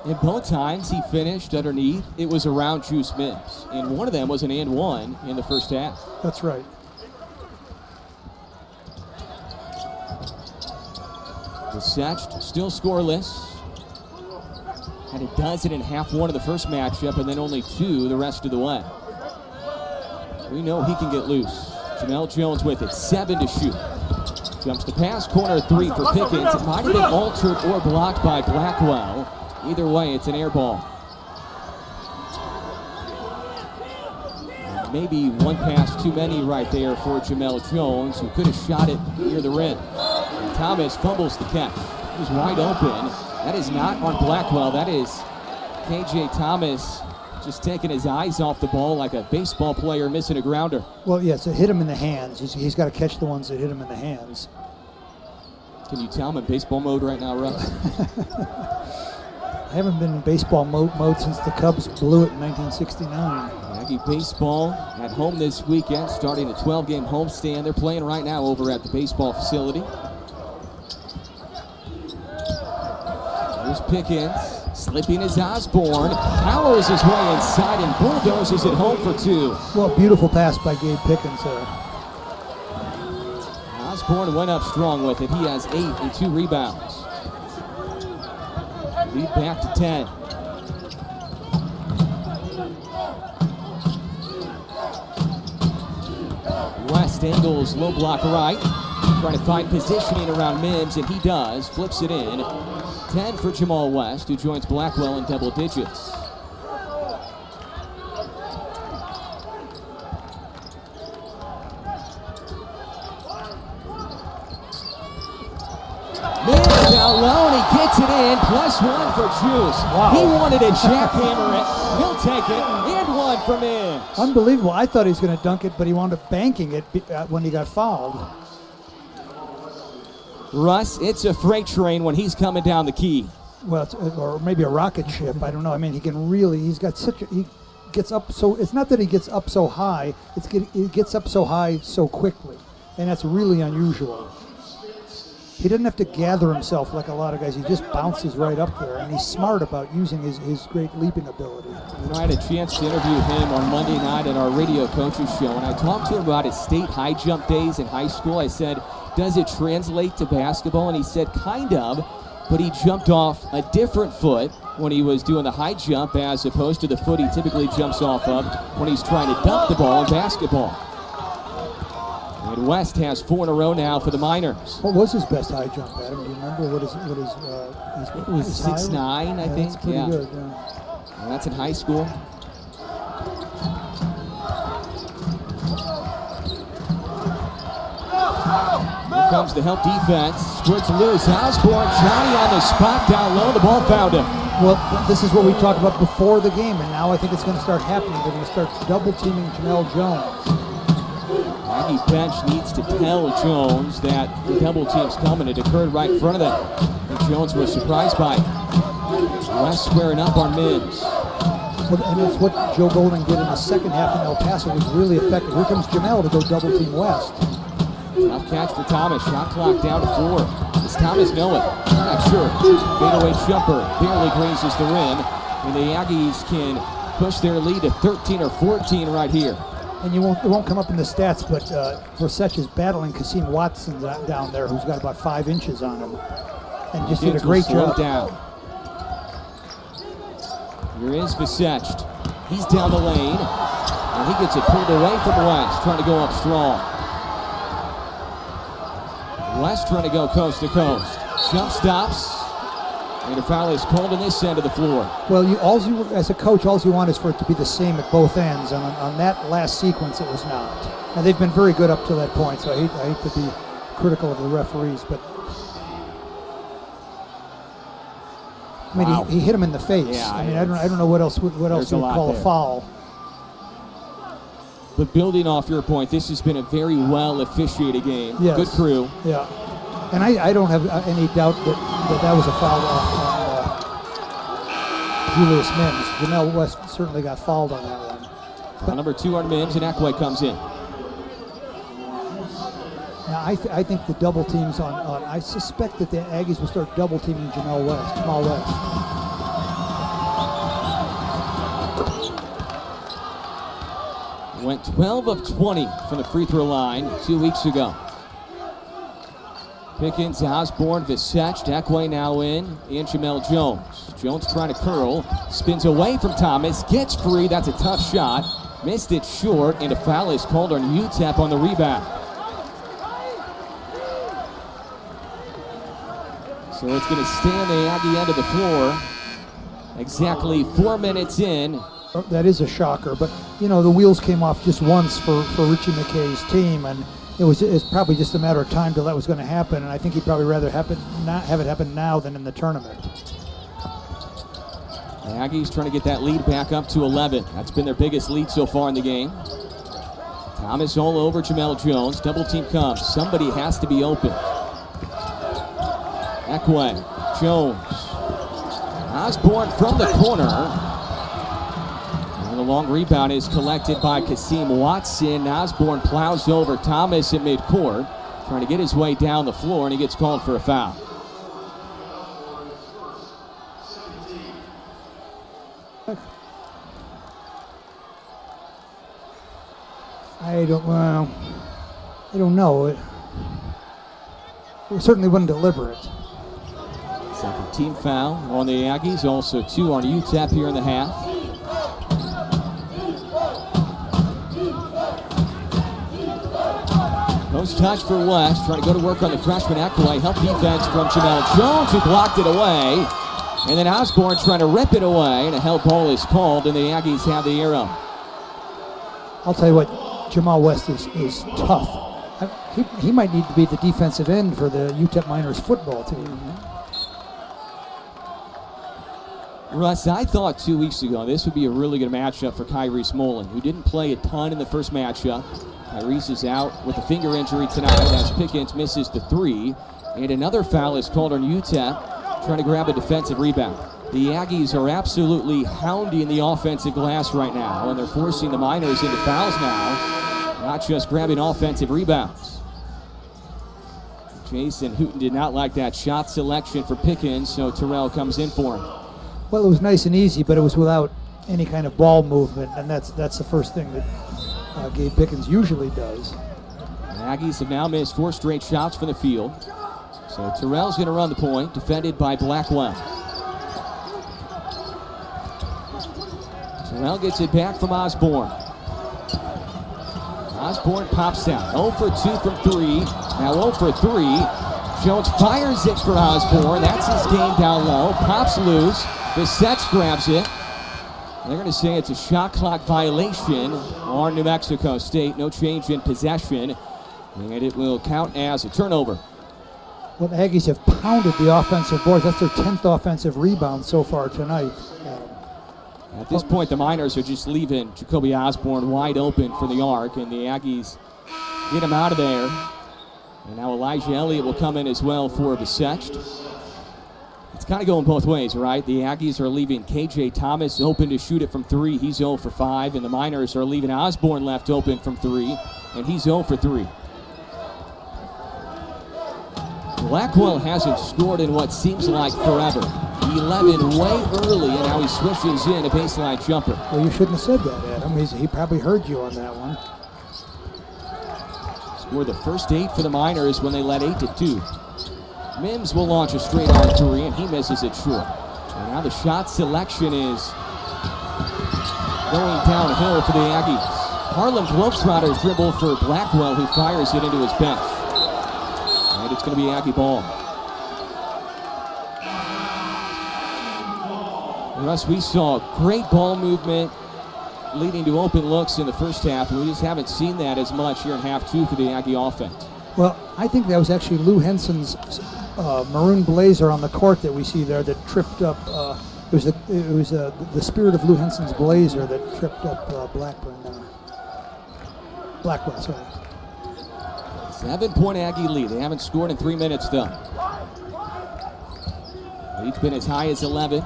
In both times he finished underneath, it was around Juice Mims. And one of them was an and one in the first half. That's right. Bissett still scoreless. Had a dozen in half 1 of the first matchup and then only 2 the rest of the way. We know he can get loose. Jamel Jones with it, 7 to shoot. Jumps to pass, corner 3 for Pickens. It might have been altered or blocked by Blackwell. Either way, it's an air ball. And maybe one pass too many right there for Jamel Jones, who could have shot it near the rim. And Thomas fumbles the catch. He was wide open. That is not on Blackwell. That is KJ Thomas just taking his eyes off the ball like a baseball player missing a grounder. Well, yes, it hit him in the hands. He's got to catch the ones that hit him in the hands. Can you tell I'm in baseball mode right now, Russ? I haven't been in baseball mode since the Cubs blew it in 1969. Aggie baseball at home this weekend, starting a 12-game homestand. They're playing right now over at the baseball facility. Here's Pickens, slipping as Osborne, powers his way inside and bulldozes it home for 2. Well, beautiful pass by Gabe Pickens there. Osborne went up strong with it. He has 8 and 2 rebounds. Lead back to 10. West angles low block right. Trying to find positioning around Mims, and he does. Flips it in. 10 for Jamal West, who joins Blackwell in double digits. Mims down low, and he gets it in. +1 for Juice. Wow. He wanted to jackhammer it. He'll take it. And 1 for Mims. Unbelievable. I thought he was going to dunk it, but he wound up banking it when he got fouled. Russ, it's a freight train when he's coming down the key. Well, or maybe a rocket ship. I don't know. I mean, he's got such a, he gets up so, it's not that he gets up so high, he gets up so high so quickly. And that's really unusual. He doesn't have to gather himself like a lot of guys. He just bounces right up there, and he's smart about using his great leaping ability. You know, I had a chance to interview him on Monday night at our radio coaches show, and I talked to him about his state high jump days in high school. I said, does it translate to basketball? And he said, kind of, but he jumped off a different foot when he was doing the high jump as opposed to the foot he typically jumps off of when he's trying to dunk the ball in basketball. And West has 4 in a row now for the Miners. What was his best high jump, Adam? Do you remember what It was 6'9", I think. That's pretty good, yeah. And that's in high school. Here comes the help defense. Squirts loose. Osborne, Johnny on the spot down low. The ball found him. Well, this is what we talked about before the game, and now I think it's going to start happening. They're going to start double teaming Jamel Jones. Aggie bench needs to tell Jones that the double team's coming. It occurred right in front of them. And Jones was surprised by it. West squaring up on Mims. And it's what Joe Golding did in the second half in El Paso was really effective. Here comes Jamel to go double team West. Tough catch for Thomas. Shot clock down to 4. Does Thomas know it? Not sure. Fadeaway jumper barely grazes the rim. And the Aggies can push their lead to 13 or 14 right here. And it won't come up in the stats, but Versace is battling Kasim Watson down there, who's got about 5 inches on him. And just did a great job. Down. Here is Versace. He's down the lane. And he gets it pulled away from West, trying to go up strong. West trying to go coast to coast. Jump stops. And a foul is called on this end of the floor. Well, as a coach, all you want is for it to be the same at both ends. And on that last sequence, it was not. Now, they've been very good up to that point, so I hate to be critical of the referees. But, I mean, he hit him in the face. Yeah, I mean, I don't know what else you would call a foul. But building off your point, this has been a very well officiated game. Yes. Good crew. Yeah. And I don't have any doubt that was a foul on Julius Mims. Jamel West certainly got fouled on that one. Foul number 2 on Mims, and Ekwe comes in. Now, I think the double teams I suspect that the Aggies will start double teaming Jamal West. Went 12 of 20 from the free throw line 2 weeks ago. Pickens, Osborne, Versace, Ekwe now in, and Jamel Jones. Jones trying to curl, spins away from Thomas, gets free, that's a tough shot. Missed it short, and a foul is called on UTEP on the rebound. So it's going to stay on the Aggie end of the floor. Exactly 4 minutes in. That is a shocker, but you know the wheels came off just once for Richie McKay's team, and it's probably just a matter of time till that was going to happen. And I think he'd probably rather have it happen now than in the tournament. The Aggies trying to get that lead back up to 11. That's been their biggest lead so far in the game. Thomas all over Jamel Jones. Double team comes. Somebody has to be open. Ekwe, Jones. Osborne from the corner. And the long rebound is collected by Kasim Watson. Osborne plows over Thomas at midcourt, trying to get his way down the floor, and he gets called for a foul. I don't know. It certainly wasn't deliberate. Second team foul on the Aggies, also 2 on UTEP here in the half. Post touch for West, trying to go to work on the freshman Ekway. Help defense from Jamel Jones, who blocked it away. And then Osborne trying to rip it away, and a help ball is called, and the Aggies have the arrow. I'll tell you what, Jamal West is tough. He might need to be the defensive end for the UTEP Miners football team. Russ, I thought 2 weeks ago this would be a really good matchup for Kyrie Smolin, who didn't play a ton in the first matchup. Kyrie is out with a finger injury tonight as Pickens misses the 3. And another foul is called on UTEP, trying to grab a defensive rebound. The Aggies are absolutely hounding the offensive glass right now, and they're forcing the Miners into fouls now, not just grabbing offensive rebounds. Jason Hooten did not like that shot selection for Pickens, so Terrell comes in for him. Well, it was nice and easy, but it was without any kind of ball movement, and that's the first thing that Gabe Pickens usually does. The Aggies have now missed 4 straight shots from the field, so Terrell's going to run the point, defended by Blackwell. Terrell gets it back from Osborne. Osborne pops out. 0 for 2 from 3. Now 0 for 3. Jones fires it for Osborne. That's his game down low. Pops loose. Bissett grabs it. They're going to say it's a shot clock violation on New Mexico State. No change in possession. And it will count as a turnover. Well, the Aggies have pounded the offensive boards. That's their 10th offensive rebound so far tonight. At this point, the Miners are just leaving Jacoby Osborne wide open for the arc, and the Aggies get him out of there. And now Elijah Elliott will come in as well for Bissett. It's kind of going both ways, right? The Aggies are leaving KJ Thomas open to shoot it from 3. He's 0 for 5, and the Miners are leaving Osborne left open from 3, and he's 0 for 3. Blackwell hasn't scored in what seems like forever. 11 way early, and now he swishes in a baseline jumper. Well, you shouldn't have said that, Adam. He probably heard you on that one. Scored the first 8 for the Miners when they led 8-2. Mims will launch a straight on 3, and he misses it short. And now the shot selection is going downhill for the Aggies. Harlem Globetrotters dribble for Blackwell, who fires it into his bench. And it's going to be Aggie ball. Russ, we saw great ball movement leading to open looks in the first half, and we just haven't seen that as much here in half 2 for the Aggie offense. Well, I think that was actually Lou Henson's maroon blazer on the court that we see there that tripped up. It was the spirit of Lou Henson's blazer that tripped up Blackwell. Sorry. 7-point Aggie lead. They haven't scored in 3 minutes though. Lead's been as high as 11.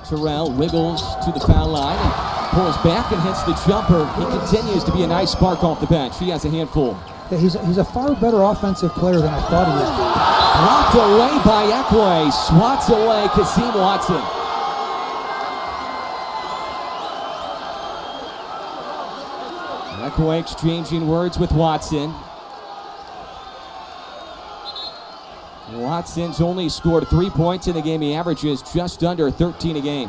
Terrell wiggles to the foul line and pulls back and hits the jumper. He continues to be a nice spark off the bench. He has a handful. Yeah, he's a far better offensive player than I thought he would be. Blocked away by Ekway. Swats away Kasim Watson. Ekway exchanging words with Watson. Watson's only scored 3 points in the game. He averages just under 13 a game.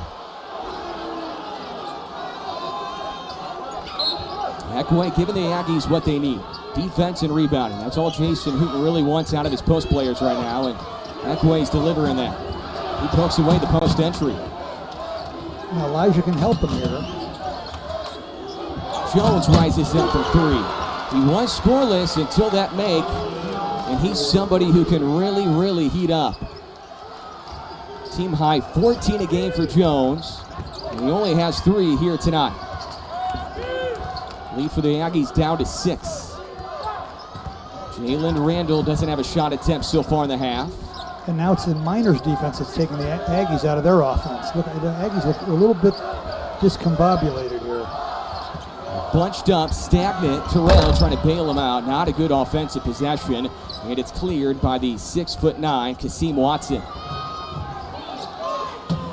Ekway giving the Aggies what they need. Defense and rebounding. That's all Jason Hooten really wants out of his post players right now, and Ekway's delivering that. He pokes away the post entry. Now Elijah can help him here. Jones rises up from 3. He was scoreless until that make. And he's somebody who can really, really heat up. Team high 14 a game for Jones. And he only has 3 here tonight. Lead for the Aggies down to 6. Jalen Randall doesn't have a shot attempt so far in the half. And now it's the Miners defense that's taking the Aggies out of their offense. Look, the Aggies look a little bit discombobulated here. Bunched up, stagnant. Terrell trying to bail him out. Not a good offensive possession. And it's cleared by the 6'9" Kasim Watson.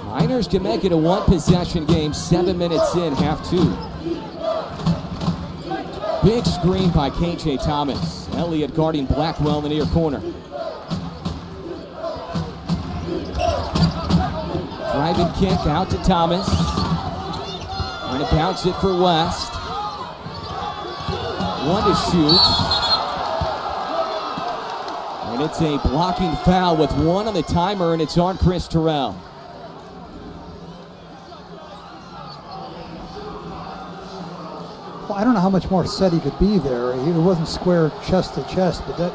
Miners can make it a 1-possession game, 7 minutes in, half 2. Big screen by KJ Thomas. Elliott guarding Blackwell in the near corner. Driving kick out to Thomas. Trying to bounce it for West. One to shoot. And it's a blocking foul with one on the timer, and it's on Chris Terrell. Well, I don't know how much more set he could be there. It wasn't square chest to chest, but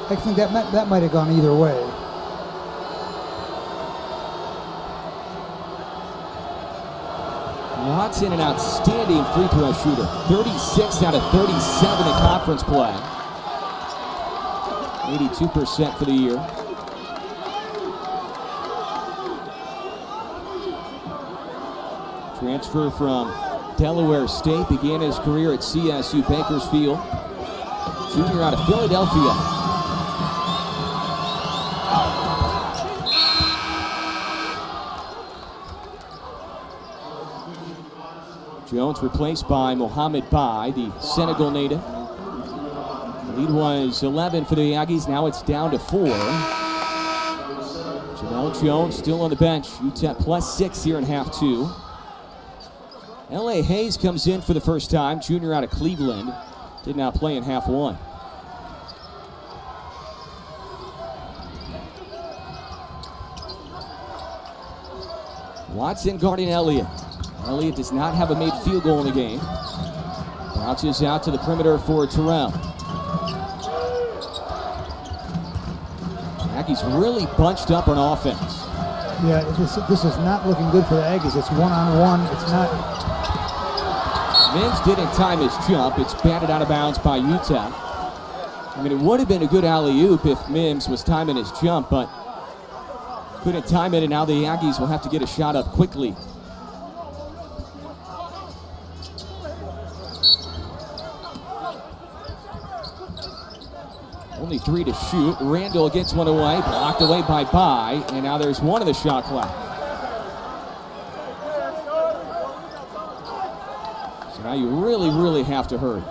I think that might have gone either way. Watson, an outstanding free throw shooter. 36 out of 37 in conference play. 82% for the year. Transfer from Delaware State, began his career at CSU Bakersfield. Junior out of Philadelphia. Jones replaced by Mohamed Bai, the Senegal native. Lead was 11 for the Aggies. Now it's down to 4. Jamel Jones still on the bench. UTEP +6 here in half 2. L.A. Hayes comes in for the first time. Junior out of Cleveland. Did not play in half 1. Watson guarding Elliott. Elliott does not have a made field goal in the game. Bounces out to the perimeter for Terrell. Aggies really bunched up on offense. Yeah, this is not looking good for the Aggies. It's one-on-one. It's not. Mims didn't time his jump. It's batted out of bounds by UTEP. I mean, it would have been a good alley-oop if Mims was timing his jump, but couldn't time it, and now the Aggies will have to get a shot up quickly. Only 3 to shoot. Randall gets one away, blocked away by Bai, and now there's one of the shot clock. So now you really have to hurry.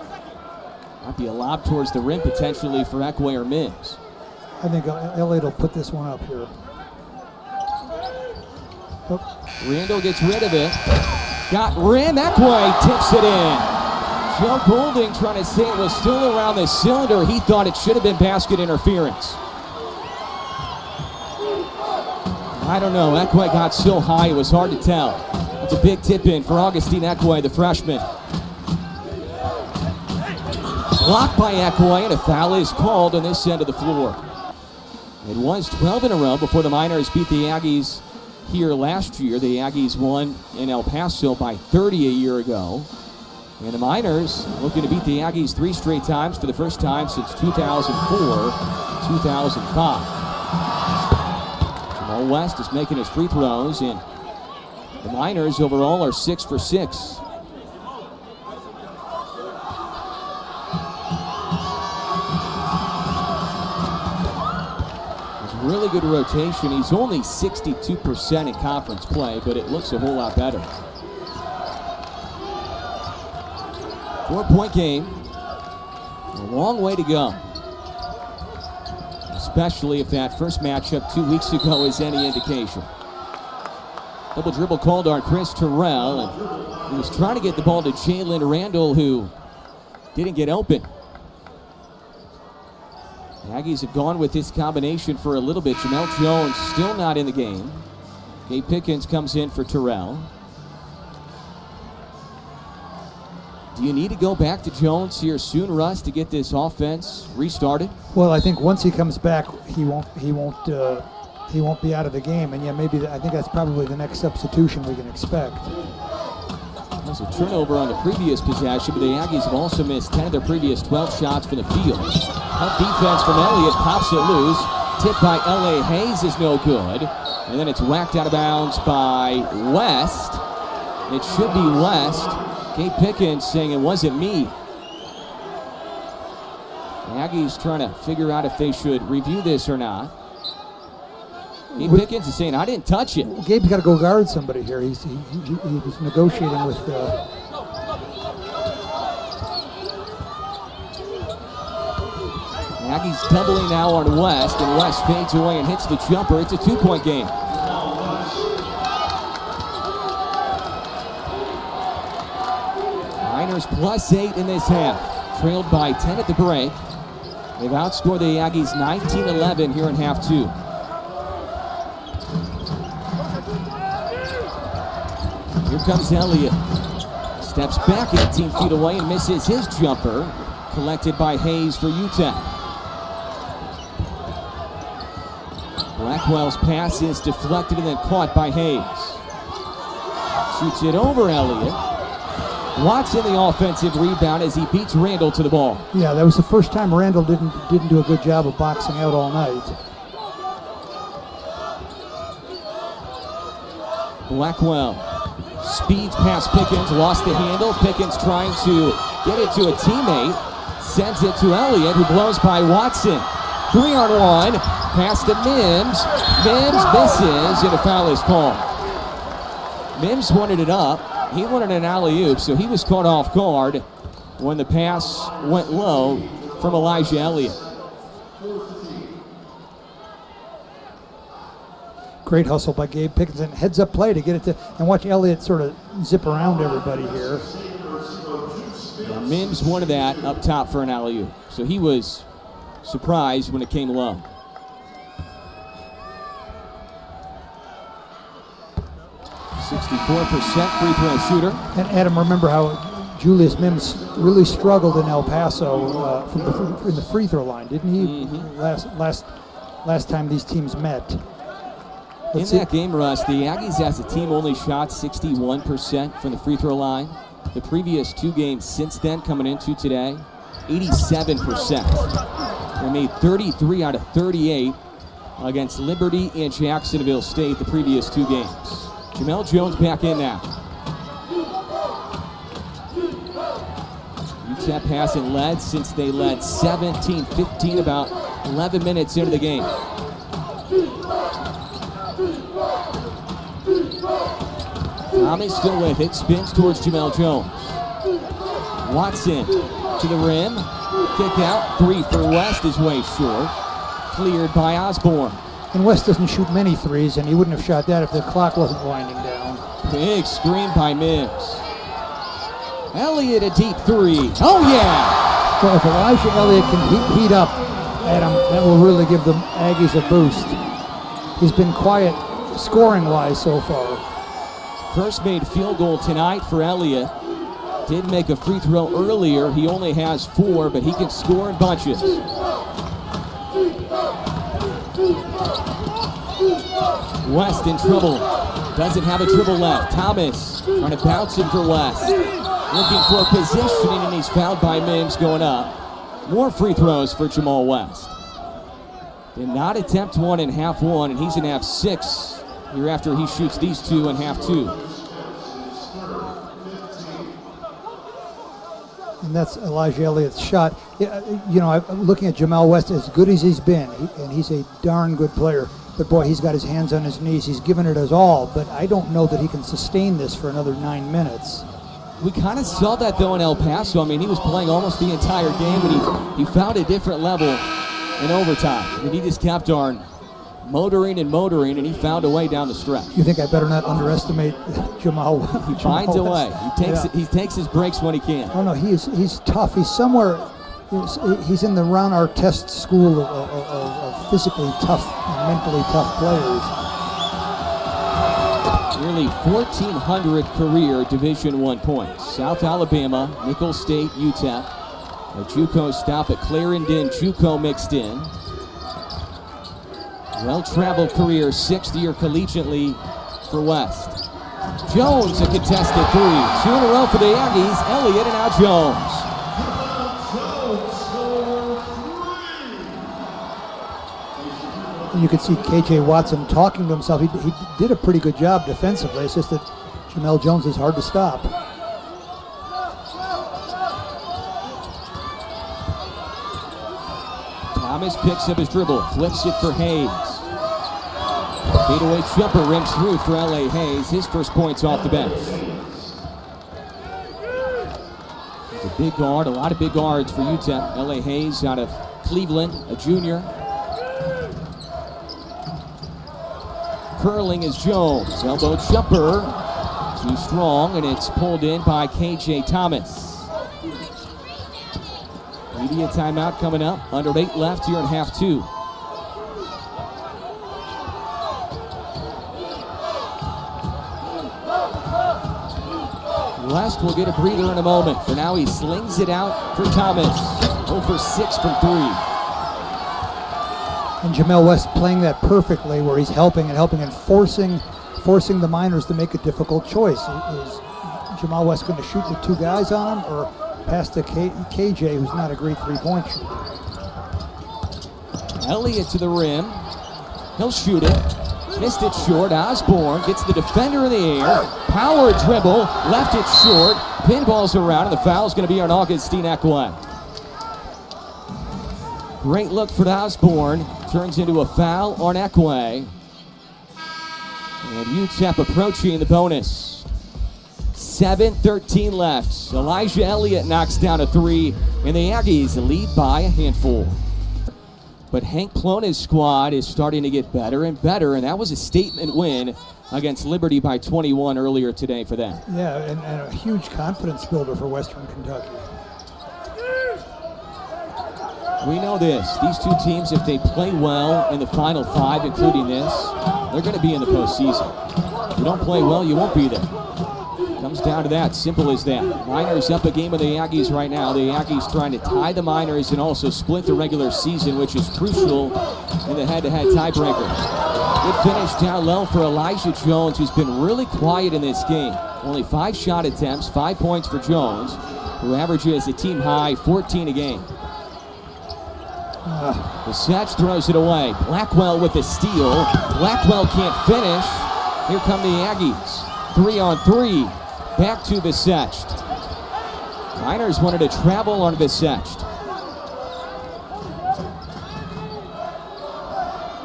Might be a lob towards the rim potentially for Ekway or Mims. I think Elliott will put this one up here. Oh. Randall gets rid of it. Got rim. Ekway tips it in. Joe Goulding trying to say it was still around the cylinder. He thought it should have been basket interference. I don't know. Ekway got so high it was hard to tell. It's a big tip in for Augustine Ekway, the freshman. Blocked by Ekway, and a foul is called on this end of the floor. It was 12 in a row before the Miners beat the Aggies here last year. The Aggies won in El Paso by 30 a year ago. And the Miners looking to beat the Aggies 3 straight times for the first time since 2004-2005. Jamal West is making his free throws, and the Miners overall are 6 for 6. It's really good rotation. He's only 62% in conference play, but it looks a whole lot better. 4-point game. A long way to go. Especially if that first matchup 2 weeks ago is any indication. Double dribble called on Chris Terrell, and he was trying to get the ball to Jalen Randall, who didn't get open. The Aggies have gone with this combination for a little bit. Jamel Jones still not in the game. Gabe Pickens comes in for Terrell. Do you need to go back to Jones here soon, Russ, to get this offense restarted? Well, I think once he comes back, he won't be out of the game, and yeah, I think that's probably the next substitution we can expect. There's a turnover on the previous possession, but the Aggies have also missed 10 of their previous 12 shots from the field. Help defense from Elliott, pops it loose. Tipped by L.A. Hayes is no good, and then it's whacked out of bounds by West. It should be West. Gabe Pickens saying it wasn't me. The Aggies trying to figure out if they should review this or not. Gabe Pickens is saying, I didn't touch it. Gabe's got to go guard somebody here. He was negotiating with... The Aggies doubling now on West, and West fades away and hits the jumper. It's a 2-point game. scores +8 in this half. Trailed by 10 at the break. They've outscored the Aggies 19-11 here in half 2. Here comes Elliott. Steps back 18 feet away and misses his jumper. Collected by Hayes for UTEP. Blackwell's pass is deflected and then caught by Hayes. Shoots it over Elliott. Watson the offensive rebound as he beats Randall to the ball. Yeah, that was the first time Randall didn't do a good job of boxing out all night. Blackwell speeds past Pickens, lost the handle. Pickens trying to get it to a teammate. Sends it to Elliott, who blows by Watson. 3-on-1, pass to Mims. Mims misses, and a foul is called. Mims wanted it up. He wanted an alley-oop, so he was caught off guard when the pass went low from Elijah Elliott. Great hustle by Gabe Pickens, and heads-up play to get it to, and watch Elliott sort of zip around everybody here. Now, Mims wanted that up top for an alley-oop, so he was surprised when it came low. .64% free throw shooter. And Adam, remember how Julius Mims really struggled in El Paso in the free throw line, didn't he? Last time these teams met. In that game, Russ, the Aggies as a team only shot 61% from the free throw line. The previous 2 games since then, coming into today, 87%. They made 33 out of 38 against Liberty and Jacksonville State the previous 2 games. Jamel Jones back in now. UTEP hasn't led since they led 17-15 about 11 minutes into the game. Thomas still with it, spins towards Jamel Jones. Watson to the rim, kick out, 3 for West is way short. Cleared by Osborne. And West doesn't shoot many threes, and he wouldn't have shot that if the clock wasn't winding down. Big screen by Mims. Elliott a deep 3. Oh yeah! Well, if Elijah Elliott can heat up, Adam, that will really give the Aggies a boost. He's been quiet scoring-wise so far. First made field goal tonight for Elliott. Did make a free throw earlier. He only has 4, but he can score in bunches. West in trouble. Doesn't have a dribble left. Thomas trying to bounce it for West. Looking for positioning, and he's fouled by Mims going up. More free throws for Jamal West. Did not attempt one in half 1, and he's in half 6 here after he shoots these 2 in half 2. And that's Elijah Elliott's shot. You know, looking at Jamal West, as good as he's been, and he's a darn good player, but boy, he's got his hands on his knees. He's given it his all, but I don't know that he can sustain this for another 9 minutes. We kind of saw that, though, in El Paso. I mean, he was playing almost the entire game, and he found a different level in overtime. I mean, he just kept on motoring, and he found a way down the stretch. You think I better not underestimate Jamal? He finds a way. He takes his breaks when he can. Oh no, he's tough. He's somewhere. He's in the Ron Artest school of physically tough and mentally tough players. Nearly 1,400 career Division I points. South Alabama, Nicholls State, UTEP. A JUCO stop at Clarendon, JUCO mixed in. Well-traveled career, 6th year collegiately for West. Jones, a contested 3. 2 in a row for the Aggies. Elliott and now Jones. You could see KJ Watson talking to himself. He did a pretty good job defensively. It's just that Jamel Jones is hard to stop. Thomas picks up his dribble, flips it for Hayes. Fadeaway jumper rims through for L.A. Hayes. His first points off the bench. He's a big guard, a lot of big guards for UTEP. L.A. Hayes out of Cleveland, a junior. Curling is Jones. Elbow jumper, too strong, and it's pulled in by KJ Thomas. Media timeout coming up. Under 8 left here in half 2. West will get a breather in a moment. For now, he slings it out for Thomas. 0 for 6 from 3. And Jamel West playing that perfectly, where he's helping and forcing the Miners to make a difficult choice. Is Jamel West going to shoot the 2 guys on him, or pass to KJ, who's not a great 3-point shooter? Elliott to the rim. He'll shoot it. Missed it short. Osborne gets the defender in the air. Power dribble. Left it short. Pinballs around, and the foul's going to be on Augustine Ekwe. Great look for Osborne. Turns into a foul on Ekwe. And UTEP approaching the bonus. 7:13 left. Elijah Elliott knocks down a 3, and the Aggies lead by a handful. But Hank Plona's squad is starting to get better and better, and that was a statement win against Liberty by 21 earlier today for them. Yeah, and a huge confidence builder for Western Kentucky. We know this. These 2 teams, if they play well in the Final 5, including this, they're going to be in the postseason. If you don't play well, you won't be there. Comes down to that. Simple as that. Miners up a game of the Aggies right now. The Aggies trying to tie the Miners and also split the regular season, which is crucial in the head-to-head tiebreaker. Good finish down low for Elijah Jones, who's been really quiet in this game. Only 5 shot attempts, 5 points for Jones, who averages a team-high 14 a game. Visage throws it away. Blackwell with the steal. Blackwell can't finish. Here come the Aggies. 3-on-3. Back to Visage. Miners wanted to travel on Visage.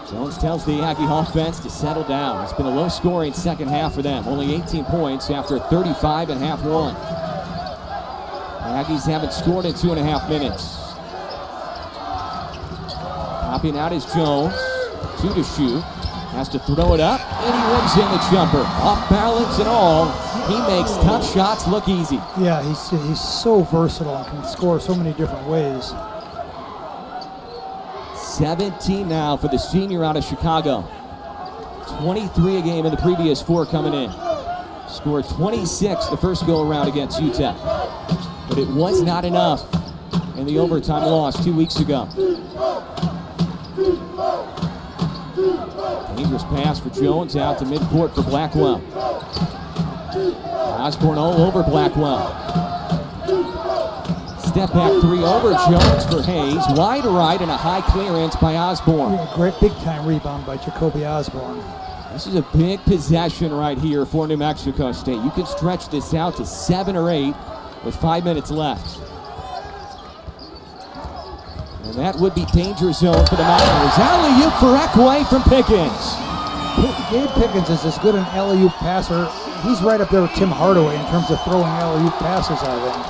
Jones tells the Aggie offense to settle down. It's been a low-scoring second half for them. Only 18 points after 35 in half 1. The Aggies haven't scored in 2.5 minutes. Popping out is Jones. 2 to shoot. Has to throw it up, and he wins in the jumper. Off balance and all, he makes tough shots look easy. Yeah, he's so versatile and can score so many different ways. 17 now for the senior out of Chicago. 23 a game in the previous 4 coming in. Scored 26 the first go-around against UTEP. But it was not enough in the overtime loss 2 weeks ago. Dangerous pass for Jones out to midcourt for Blackwell. Osborne all over Blackwell. Step back 3 over Jones for Hayes. Wide right and a high clearance by Osborne. Yeah, great big time rebound by Jacoby Osborne. This is a big possession right here for New Mexico State. You can stretch this out to 7 or 8 with 5 minutes left. And that would be danger zone for the Miners. Alley-oop for Ekwe from Pickens. Gabe Pickens is as good an alley-oop passer. He's right up there with Tim Hardaway in terms of throwing alley-oop passes, I think.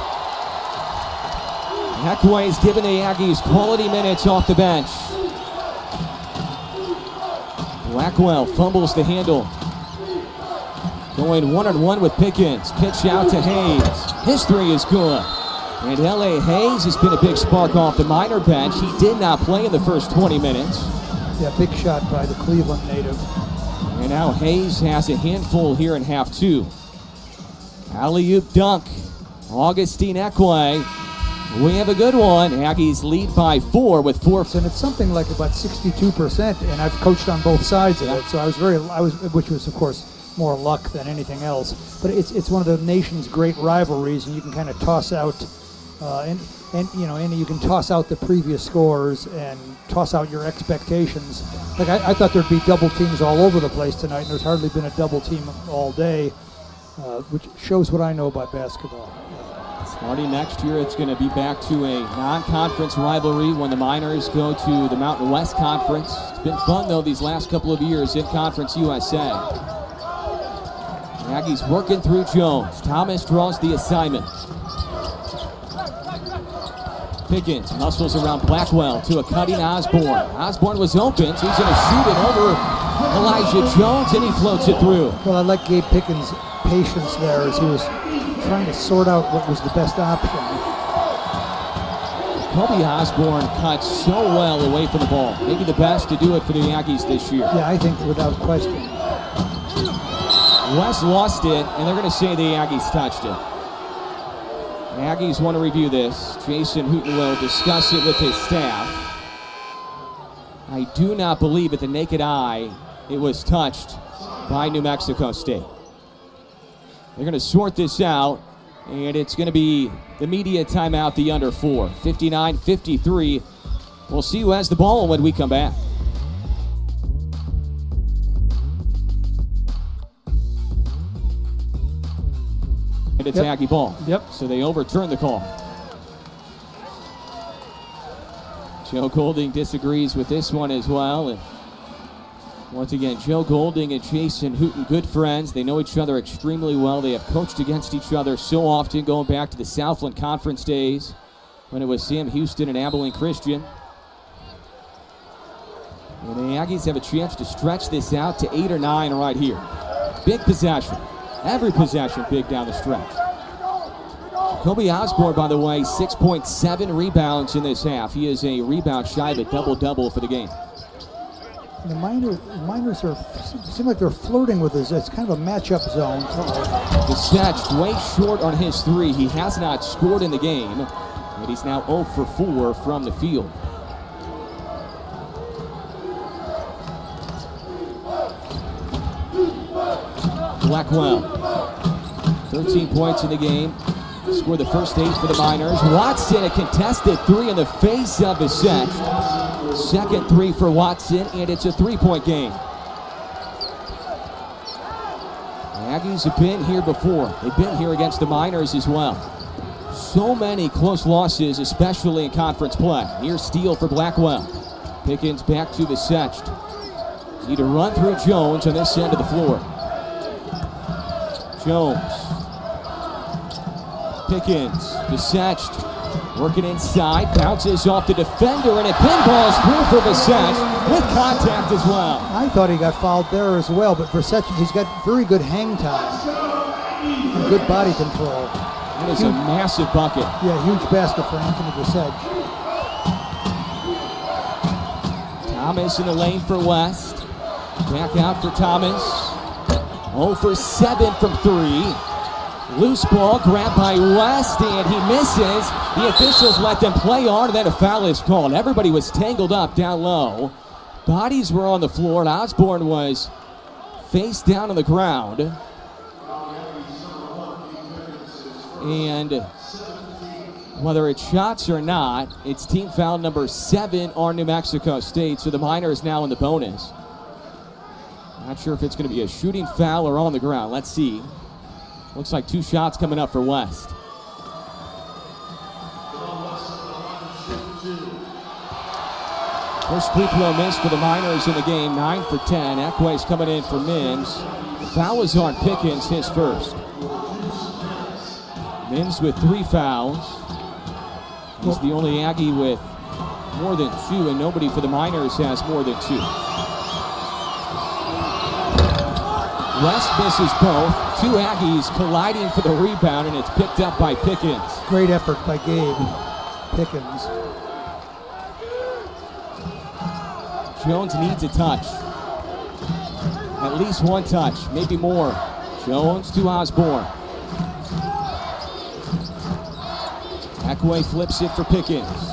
Ekwe's given the Aggies quality minutes off the bench. Blackwell fumbles the handle. Going one-on-one with Pickens. Pitch out to Hayes. His 3 is good. And L.A. Hayes has been a big spark off the Miner bench. He did not play in the first 20 minutes. Yeah, big shot by the Cleveland native. And now Hayes has a handful here in half 2. Alley-oop dunk. Augustine Ekwe. We have a good one. Aggies lead by 4 with 4. And it's something like about 62%, and I've coached on both sides of it, so which was of course more luck than anything else. But it's one of the nation's great rivalries, and you can kind of toss out, and you can toss out the previous scores and toss out your expectations. Like I thought there'd be double teams all over the place tonight, and there's hardly been a double team all day, which shows what I know about basketball. Starting next year, it's going to be back to a non-conference rivalry when the Miners go to the Mountain West Conference. It's been fun, though, these last couple of years in Conference USA. The Aggies working through Jones. Thomas draws the assignment. Pickens muscles around Blackwell to a cutting Osborne. Osborne was open, so he's going to shoot it over Elijah Jones, and he floats it through. Well, I like Gabe Pickens' patience there as he was trying to sort out what was the best option. Kobe Osborne cut so well away from the ball. Maybe the best to do it for the Aggies this year. Yeah, I think without question. West lost it, and they're going to say the Aggies touched it. The Aggies want to review this. Jason Hooten will discuss it with his staff. I do not believe at the naked eye it was touched by New Mexico State. They're going to sort this out, and it's going to be the media timeout, the under 4. 59-53. We'll see who has the ball when we come back. And it's Aggie ball. Yep. So they overturn the call. Joe Golding disagrees with this one as well. And once again, Joe Golding and Jason Hooten, good friends. They know each other extremely well. They have coached against each other so often, going back to the Southland Conference days when it was Sam Houston and Abilene Christian. And the Aggies have a chance to stretch this out to 8 or 9 right here. Big possession. Every possession big down the stretch. Kobe Osborne, by the way, 6.7 rebounds in this half. He is a rebound shy of a double-double for the game. The Miners seem like they're flirting with this. It's kind of a matchup zone. The Setch way short on his 3. He has not scored in the game, and he's now 0 for 4 from the field. Blackwell, 13 points in the game. Scored the first 8 for the Miners. Watson, a contested 3 in the face of the Setch. Second 3 for Watson, and it's a 3-point game. The Aggies have been here before. They've been here against the Miners as well. So many close losses, especially in conference play. Near steal for Blackwell. Pickens back to the Setch. Need to run through Jones on this end of the floor. Jones. Pickens, Visage, working inside, bounces off the defender, and it pinballs through for Visage with contact as well. I thought he got fouled there as well, but Visage, he's got very good hang time and good body control. That is a massive bucket. Yeah, huge basket for Anthony Visage. Thomas in the lane for West. Back out for Thomas. 0 for 7 from 3. Loose ball grabbed by West, and he misses. The officials let them play on, and then a foul is called. Everybody was tangled up down low. Bodies were on the floor, and Osborne was face down on the ground. And whether it's shots or not, it's team foul number 7 on New Mexico State, so the Miners now in the bonus. Not sure if it's going to be a shooting foul or on the ground. Let's see. Looks like 2 shots coming up for West. First free throw miss for the Miners in the game, 9 for 10. Ekway's coming in for Mims. The foul is on Pickens, his first. Mims with 3 fouls. He's the only Aggie with more than 2, and nobody for the Miners has more than 2. West misses both. 2 Aggies colliding for the rebound, and it's picked up by Pickens. Great effort by Gabe Pickens. Jones needs a touch. At least 1 touch, maybe more. Jones to Osborne. Ekway flips it for Pickens.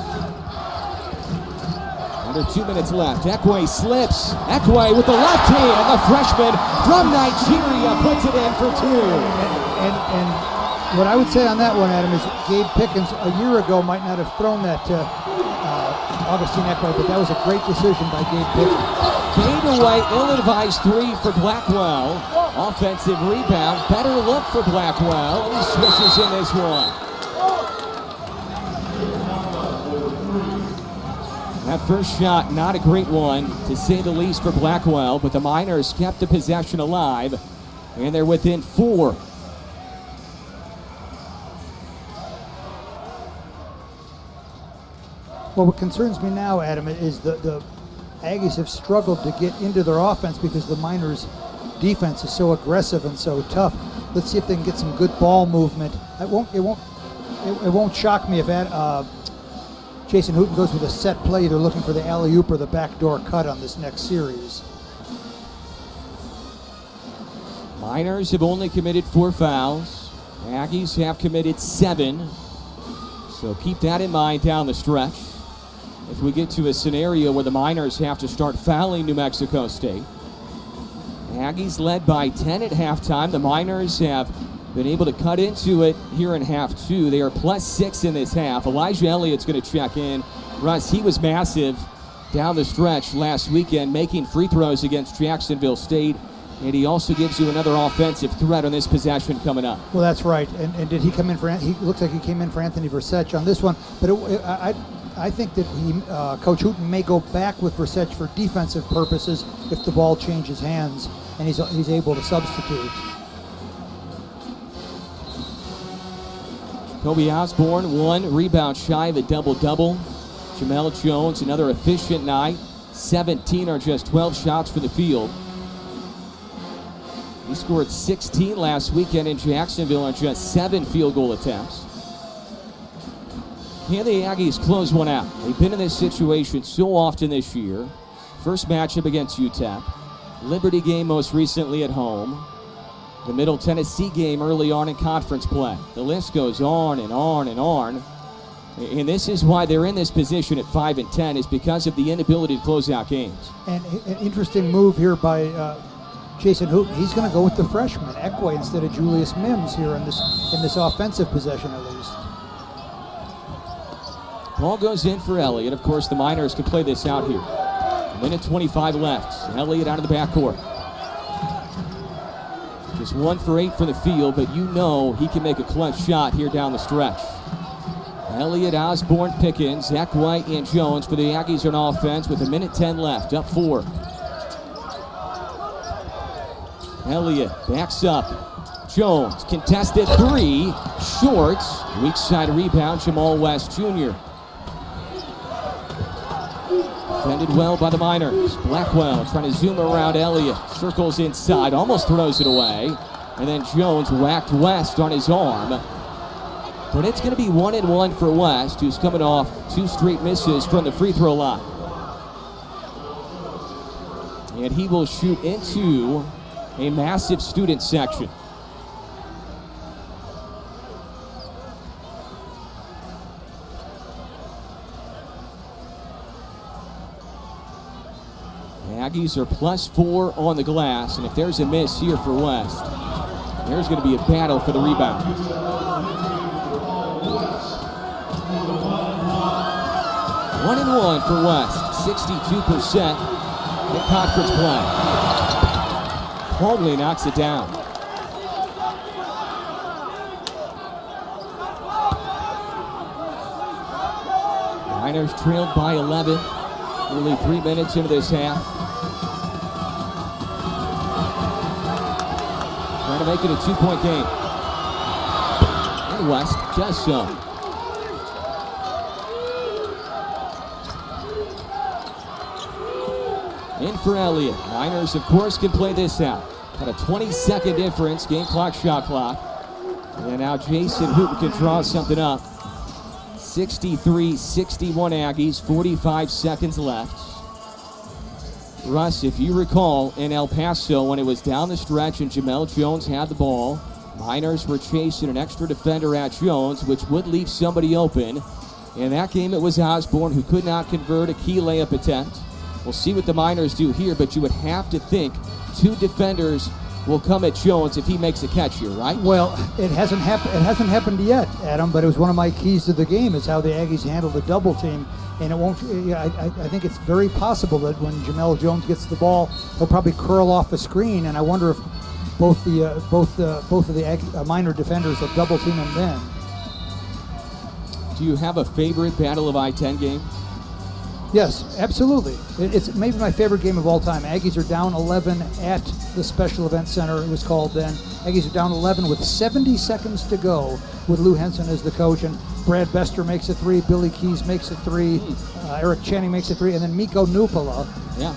Under 2 minutes left. Ekway slips. Ekway with the left hand. The freshman from Nigeria puts it in for 2. And what I would say on that one, Adam, is Gabe Pickens a year ago might not have thrown that to Augustine Ekway, but that was a great decision by Gabe Pickens. Fade away, ill-advised 3 for Blackwell. Offensive rebound. Better look for Blackwell. He switches in this one. That first shot, not a great one, to say the least, for Blackwell, but the Miners kept the possession alive, and they're within 4. Well, what concerns me now, Adam, is the Aggies have struggled to get into their offense because the Miners' defense is so aggressive and so tough. Let's see if they can get some good ball movement. It won't shock me if Jason Hooten goes with a set play. They're looking for the alley-oop or the backdoor cut on this next series. Miners have only committed 4 fouls. Aggies have committed 7. So keep that in mind down the stretch. If we get to a scenario where the Miners have to start fouling New Mexico State. Aggies led by 10 at halftime. The Miners have been able to cut into it here in half 2. They are +6 in this half. Elijah Elliott's going to check in. Russ, he was massive down the stretch last weekend, making free throws against Jacksonville State. And he also gives you another offensive threat on this possession coming up. Well, that's right. And did he come in for? He looks like he came in for Anthony Versace on this one. But I think that Coach Hooten may go back with Versace for defensive purposes if the ball changes hands and he's able to substitute. Kobe Osborne, 1 rebound shy of a double-double. Jamel Jones, another efficient night. 17 or just 12 shots for the field. He scored 16 last weekend in Jacksonville on just 7 field goal attempts. Can the Aggies close one out? They've been in this situation so often this year. First matchup against UTEP. Liberty game most recently at home. The Middle Tennessee game early on in conference play. The list goes on and on and on. And this is why they're in this position at 5-10, is because of the inability to close out games. And an interesting move here by Jason Hooten. He's going to go with the freshman, Ekwe, instead of Julius Mims here in this offensive possession at least. Ball goes in for Elliott. Of course, the Miners can play this out here. 1:25 left. Elliott out of the backcourt. Just 1 for 8 from the field, but you know he can make a clutch shot here down the stretch. Elliott, Osborne, Pickens, Ekwe, and Jones for the Aggies on offense with 1:10 left. Up 4. Elliott backs up. Jones, contested 3, short. Weak side rebound, Jamal West Jr. Defended well by the Miners. Blackwell trying to zoom around Elliott. Circles inside, almost throws it away. And then Jones whacked West on his arm. But it's going to be 1-1 for West, who's coming off 2 straight misses from the free throw line. And he will shoot into a massive student section. Aggies are +4 on the glass, and if there's a miss here for West, there's going to be a battle for the rebound. One and one for West, 62% in conference play. Holmley knocks it down. Miners trailed by 11. Only 3 minutes into this half. Trying to make it a 2-point game. And West does so. In for Elliott. Miners, of course, can play this out. Got a 20-second difference, game clock, shot clock. And now Jason Hooten can draw something up. 63-61 Aggies, 45 seconds left. Russ, if you recall, in El Paso, when it was down the stretch and Jamel Jones had the ball, Miners were chasing an extra defender at Jones, which would leave somebody open. In that game, it was Osborne, who could not convert a key layup attempt. We'll see what the Miners do here, but you would have to think 2 defenders will come at Jones if he makes a catch here, right? Well, it hasn't happened yet, Adam, but it was one of my keys to the game is how the Aggies handle the double team. And it won't. I think it's very possible that when Jamel Jones gets the ball, he'll probably curl off the screen, and I wonder if both of the Miner defenders will double team him then. Do you have a favorite Battle of I-10 game? Yes, absolutely. It's maybe my favorite game of all time. Aggies are down 11 at the Special Events Center, it was called then. Aggies are down 11 with 70 seconds to go with Lou Henson as the coach. And Brad Bester makes a 3, Billy Keys makes a 3, Eric Channing makes a 3, and then Miko Nupala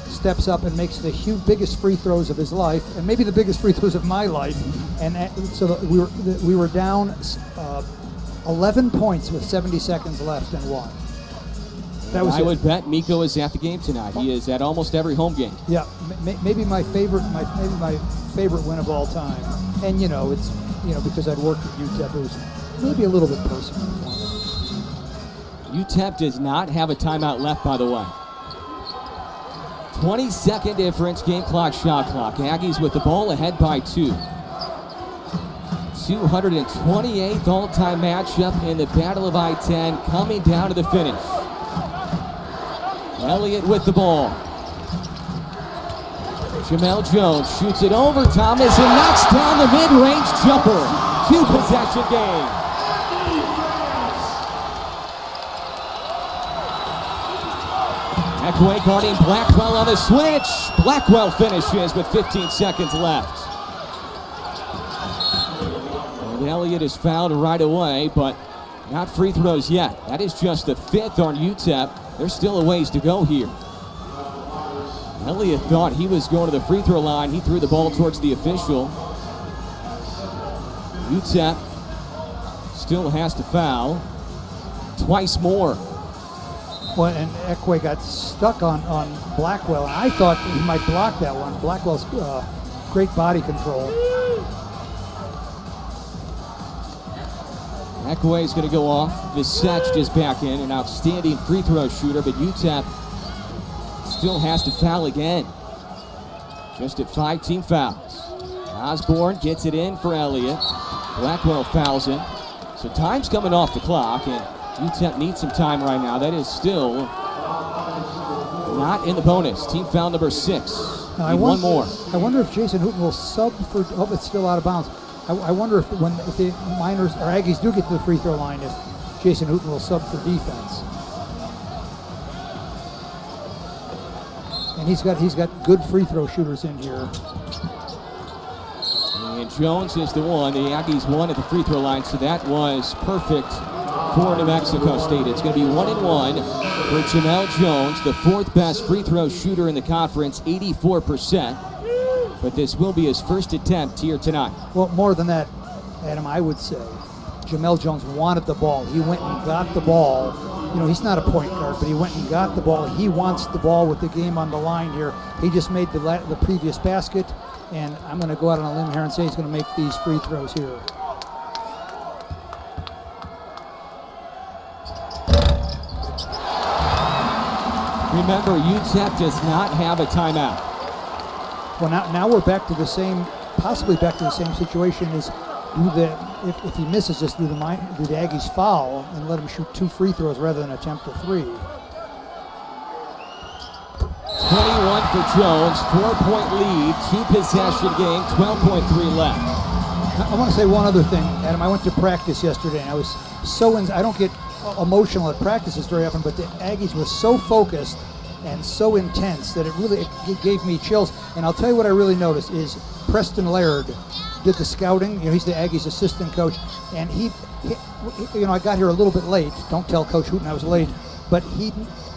steps up and makes the biggest free throws of his life, and maybe the biggest free throws of my life. And so we were down 11 points with 70 seconds left and won. I would bet Miko is at the game tonight. He is at almost every home game. Yeah, maybe my favorite win of all time. And it's because I'd worked at UTEP, it was maybe a little bit personal for me. UTEP does not have a timeout left, by the way. 20-second difference, game clock, shot clock. Aggies with the ball ahead by 2. 228th all-time matchup in the Battle of I-10, coming down to the finish. Elliott with the ball. Jamel Jones shoots it over Thomas and knocks down the mid-range jumper. 2-possession game. Eckway guarding Blackwell on the switch. Blackwell finishes with 15 seconds left. And Elliott is fouled right away, but not free throws yet. That is just the 5th on UTEP. There's still a ways to go here. Elliott thought he was going to the free throw line. He threw the ball towards the official. UTEP still has to foul twice more. Well, and Eckway got stuck on Blackwell, and I thought he might block that one. Blackwell's great body control. Eckway is going to go off. Visech is back in, an outstanding free throw shooter, but UTEP still has to foul again. Just at 5 team fouls. Osborne gets it in for Elliott. Blackwell fouls him. So time's coming off the clock, and UTEP needs some time right now. That is still not in the bonus. Team foul number 6. One more. I wonder if Jason Hooten will sub for, oh, it's still out of bounds. I wonder if the Miners or Aggies do get to the free throw line, if Jason Hooten will sub for defense. And he's got good free throw shooters in here. And Jones is the one. The Aggies won at the free throw line, so that was perfect for New Mexico State. It's going to be 1-1 for Jamel Jones, the 4th best free throw shooter in the conference, 84%. But this will be his first attempt here tonight. Well, more than that, Adam, I would say Jamel Jones wanted the ball. He went and got the ball. He's not a point guard, but he went and got the ball. He wants the ball with the game on the line here. He just made the previous basket, and I'm going to go out on a limb here and say he's going to make these free throws here. Remember, UTEP does not have a timeout. Well, now we're back to the same, possibly back to the same situation as if he misses this, do the Aggies foul and let him shoot 2 free throws rather than attempt a 3. 21 for Jones, 4-point lead, 2-possession game, 12.3 left. I want to say one other thing, Adam. I went to practice yesterday, and I was I don't get emotional at practices very often, but the Aggies were so focused and so intense that it gave me chills. And I'll tell you what I really noticed is Preston Laird did the scouting. He's the Aggies assistant coach, and he I got here a little bit late. Don't tell Coach Hooten I was late, but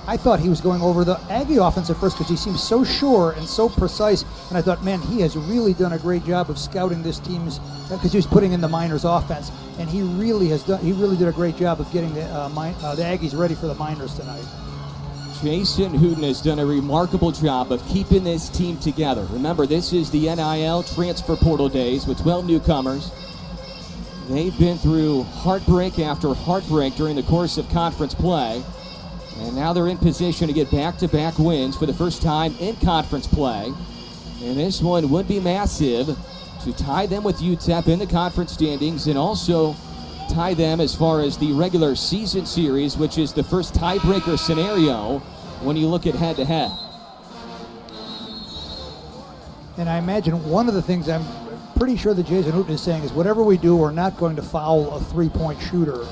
I thought he was going over the Aggie offense at first because he seems so sure and so precise. And I thought, man, he has really done a great job of scouting this team's, because he was putting in the Miners offense, and he really did a great job of getting the Aggies ready for the Miners tonight. Jason Hooten has done a remarkable job of keeping this team together. Remember, this is the NIL transfer portal days with 12 newcomers. They've been through heartbreak after heartbreak during the course of conference play. And now they're in position to get back-to-back wins for the first time in conference play. And this one would be massive to tie them with UTEP in the conference standings and also tie them as far as the regular season series, which is the first tiebreaker scenario when you look at head-to-head. And I imagine one of the things I'm pretty sure that Jason Hooten is saying is whatever we do, we're not going to foul a 3-point shooter.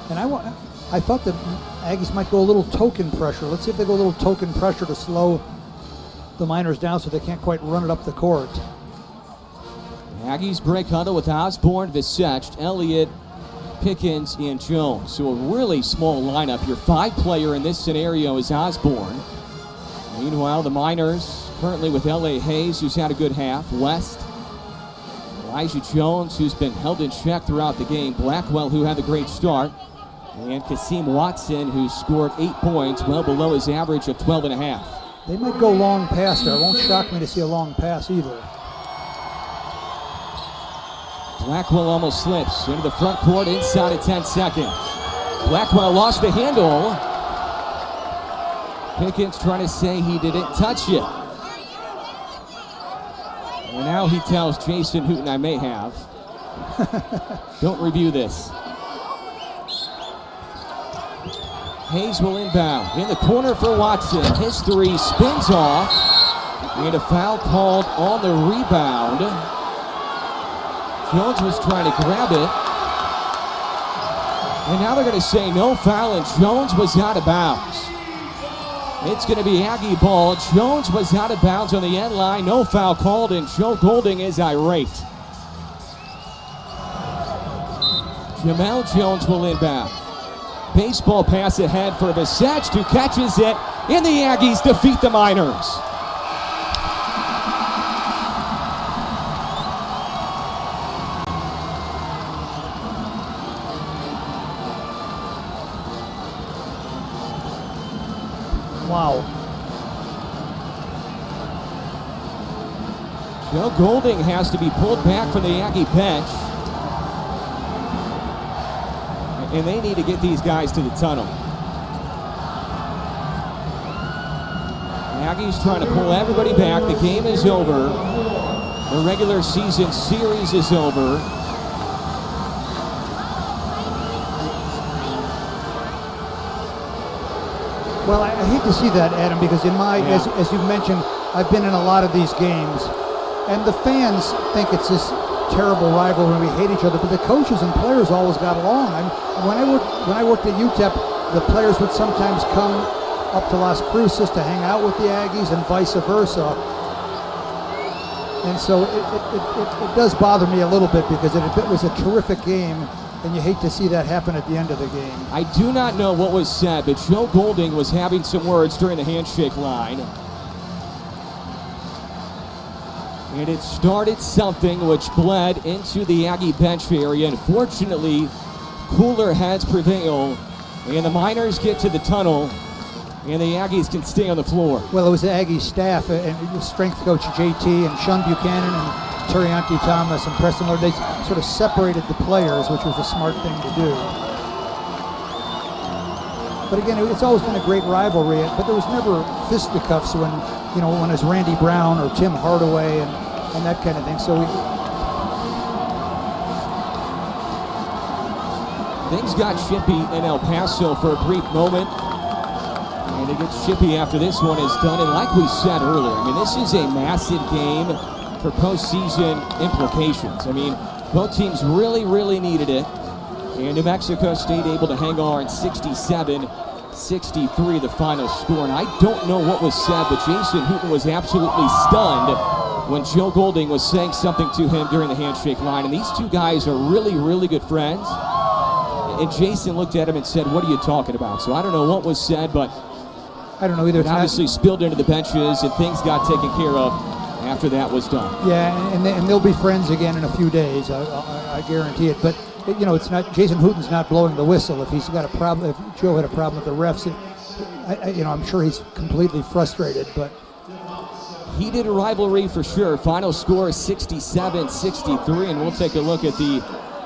And I thought that Aggies might go a little token pressure. Let's see if they go a little token pressure to slow the Miners down so they can't quite run it up the court. Aggies break huddle with Osborne, Visech, Elliott, Pickens, and Jones. So a really small lineup. Your 5-player in this scenario is Osborne. Meanwhile, the Miners currently with L.A. Hayes, who's had a good half. West, Elijah Jones, who's been held in check throughout the game. Blackwell, who had a great start. And Kasim Watson, who scored 8 points, well below his average of 12.5. They might go long pass there. It won't shock me to see a long pass either. Blackwell almost slips into the front court inside of 10 seconds. Blackwell lost the handle. Pickens trying to say he didn't touch it. And now he tells Jason Hooten, I may have. Don't review this. Hayes will inbound. In the corner for Watson. His three spins off. And a foul called on the rebound. Jones was trying to grab it. And now they're going to say no foul, and Jones was out of bounds. It's going to be Aggie ball. Jones was out of bounds on the end line. No foul called, and Joe Golding is irate. Jamel Jones will inbound. Baseball pass ahead for Visage, who catches it, and the Aggies defeat the Miners. Wow. Joe Golding has to be pulled back from the Aggie bench. And they need to get these guys to the tunnel. Aggies trying to pull everybody back. The game is over. The regular season series is over. Well, I hate to see that, Adam, because as you've mentioned, I've been in a lot of these games, and the fans think it's this terrible rivalry and we hate each other, but the coaches and players always got along. When I worked at UTEP, the players would sometimes come up to Las Cruces to hang out with the Aggies and vice versa. And so it does bother me a little bit because it was a terrific game, and you hate to see that happen at the end of the game. I do not know what was said, but Joe Golding was having some words during the handshake line. And it started something which bled into the Aggie bench area. Unfortunately, cooler heads prevail, and the Miners get to the tunnel, and the Aggies can stay on the floor. Well, it was the Aggie staff and strength coach JT and Sean Buchanan and Terrianti Thomas and Preston Lord. They sort of separated the players, which was a smart thing to do. But again, it's always been a great rivalry, but there was never fisticuffs when it was Randy Brown or Tim Hardaway and that kind of thing. So things got chippy in El Paso for a brief moment. And it gets chippy after this one is done. And like we said earlier, this is a massive game for postseason implications. Both teams really, really needed it. And New Mexico State able to hang on 67-63 the final score. And I don't know what was said, but Jason Hooten was absolutely stunned when Joe Golding was saying something to him during the handshake line. And these two guys are really, really good friends. And Jason looked at him and said, "What are you talking about?" So I don't know what was said, but I don't know either. It obviously spilled into the benches, and things got taken care of after that was done. Yeah, and they'll be friends again in a few days. I guarantee it. But it's not Jason Hooten's not blowing the whistle. If he's got a problem, if Joe had a problem with the refs, I'm sure he's completely frustrated. But heated rivalry for sure. Final score is 67-63, and we'll take a look at the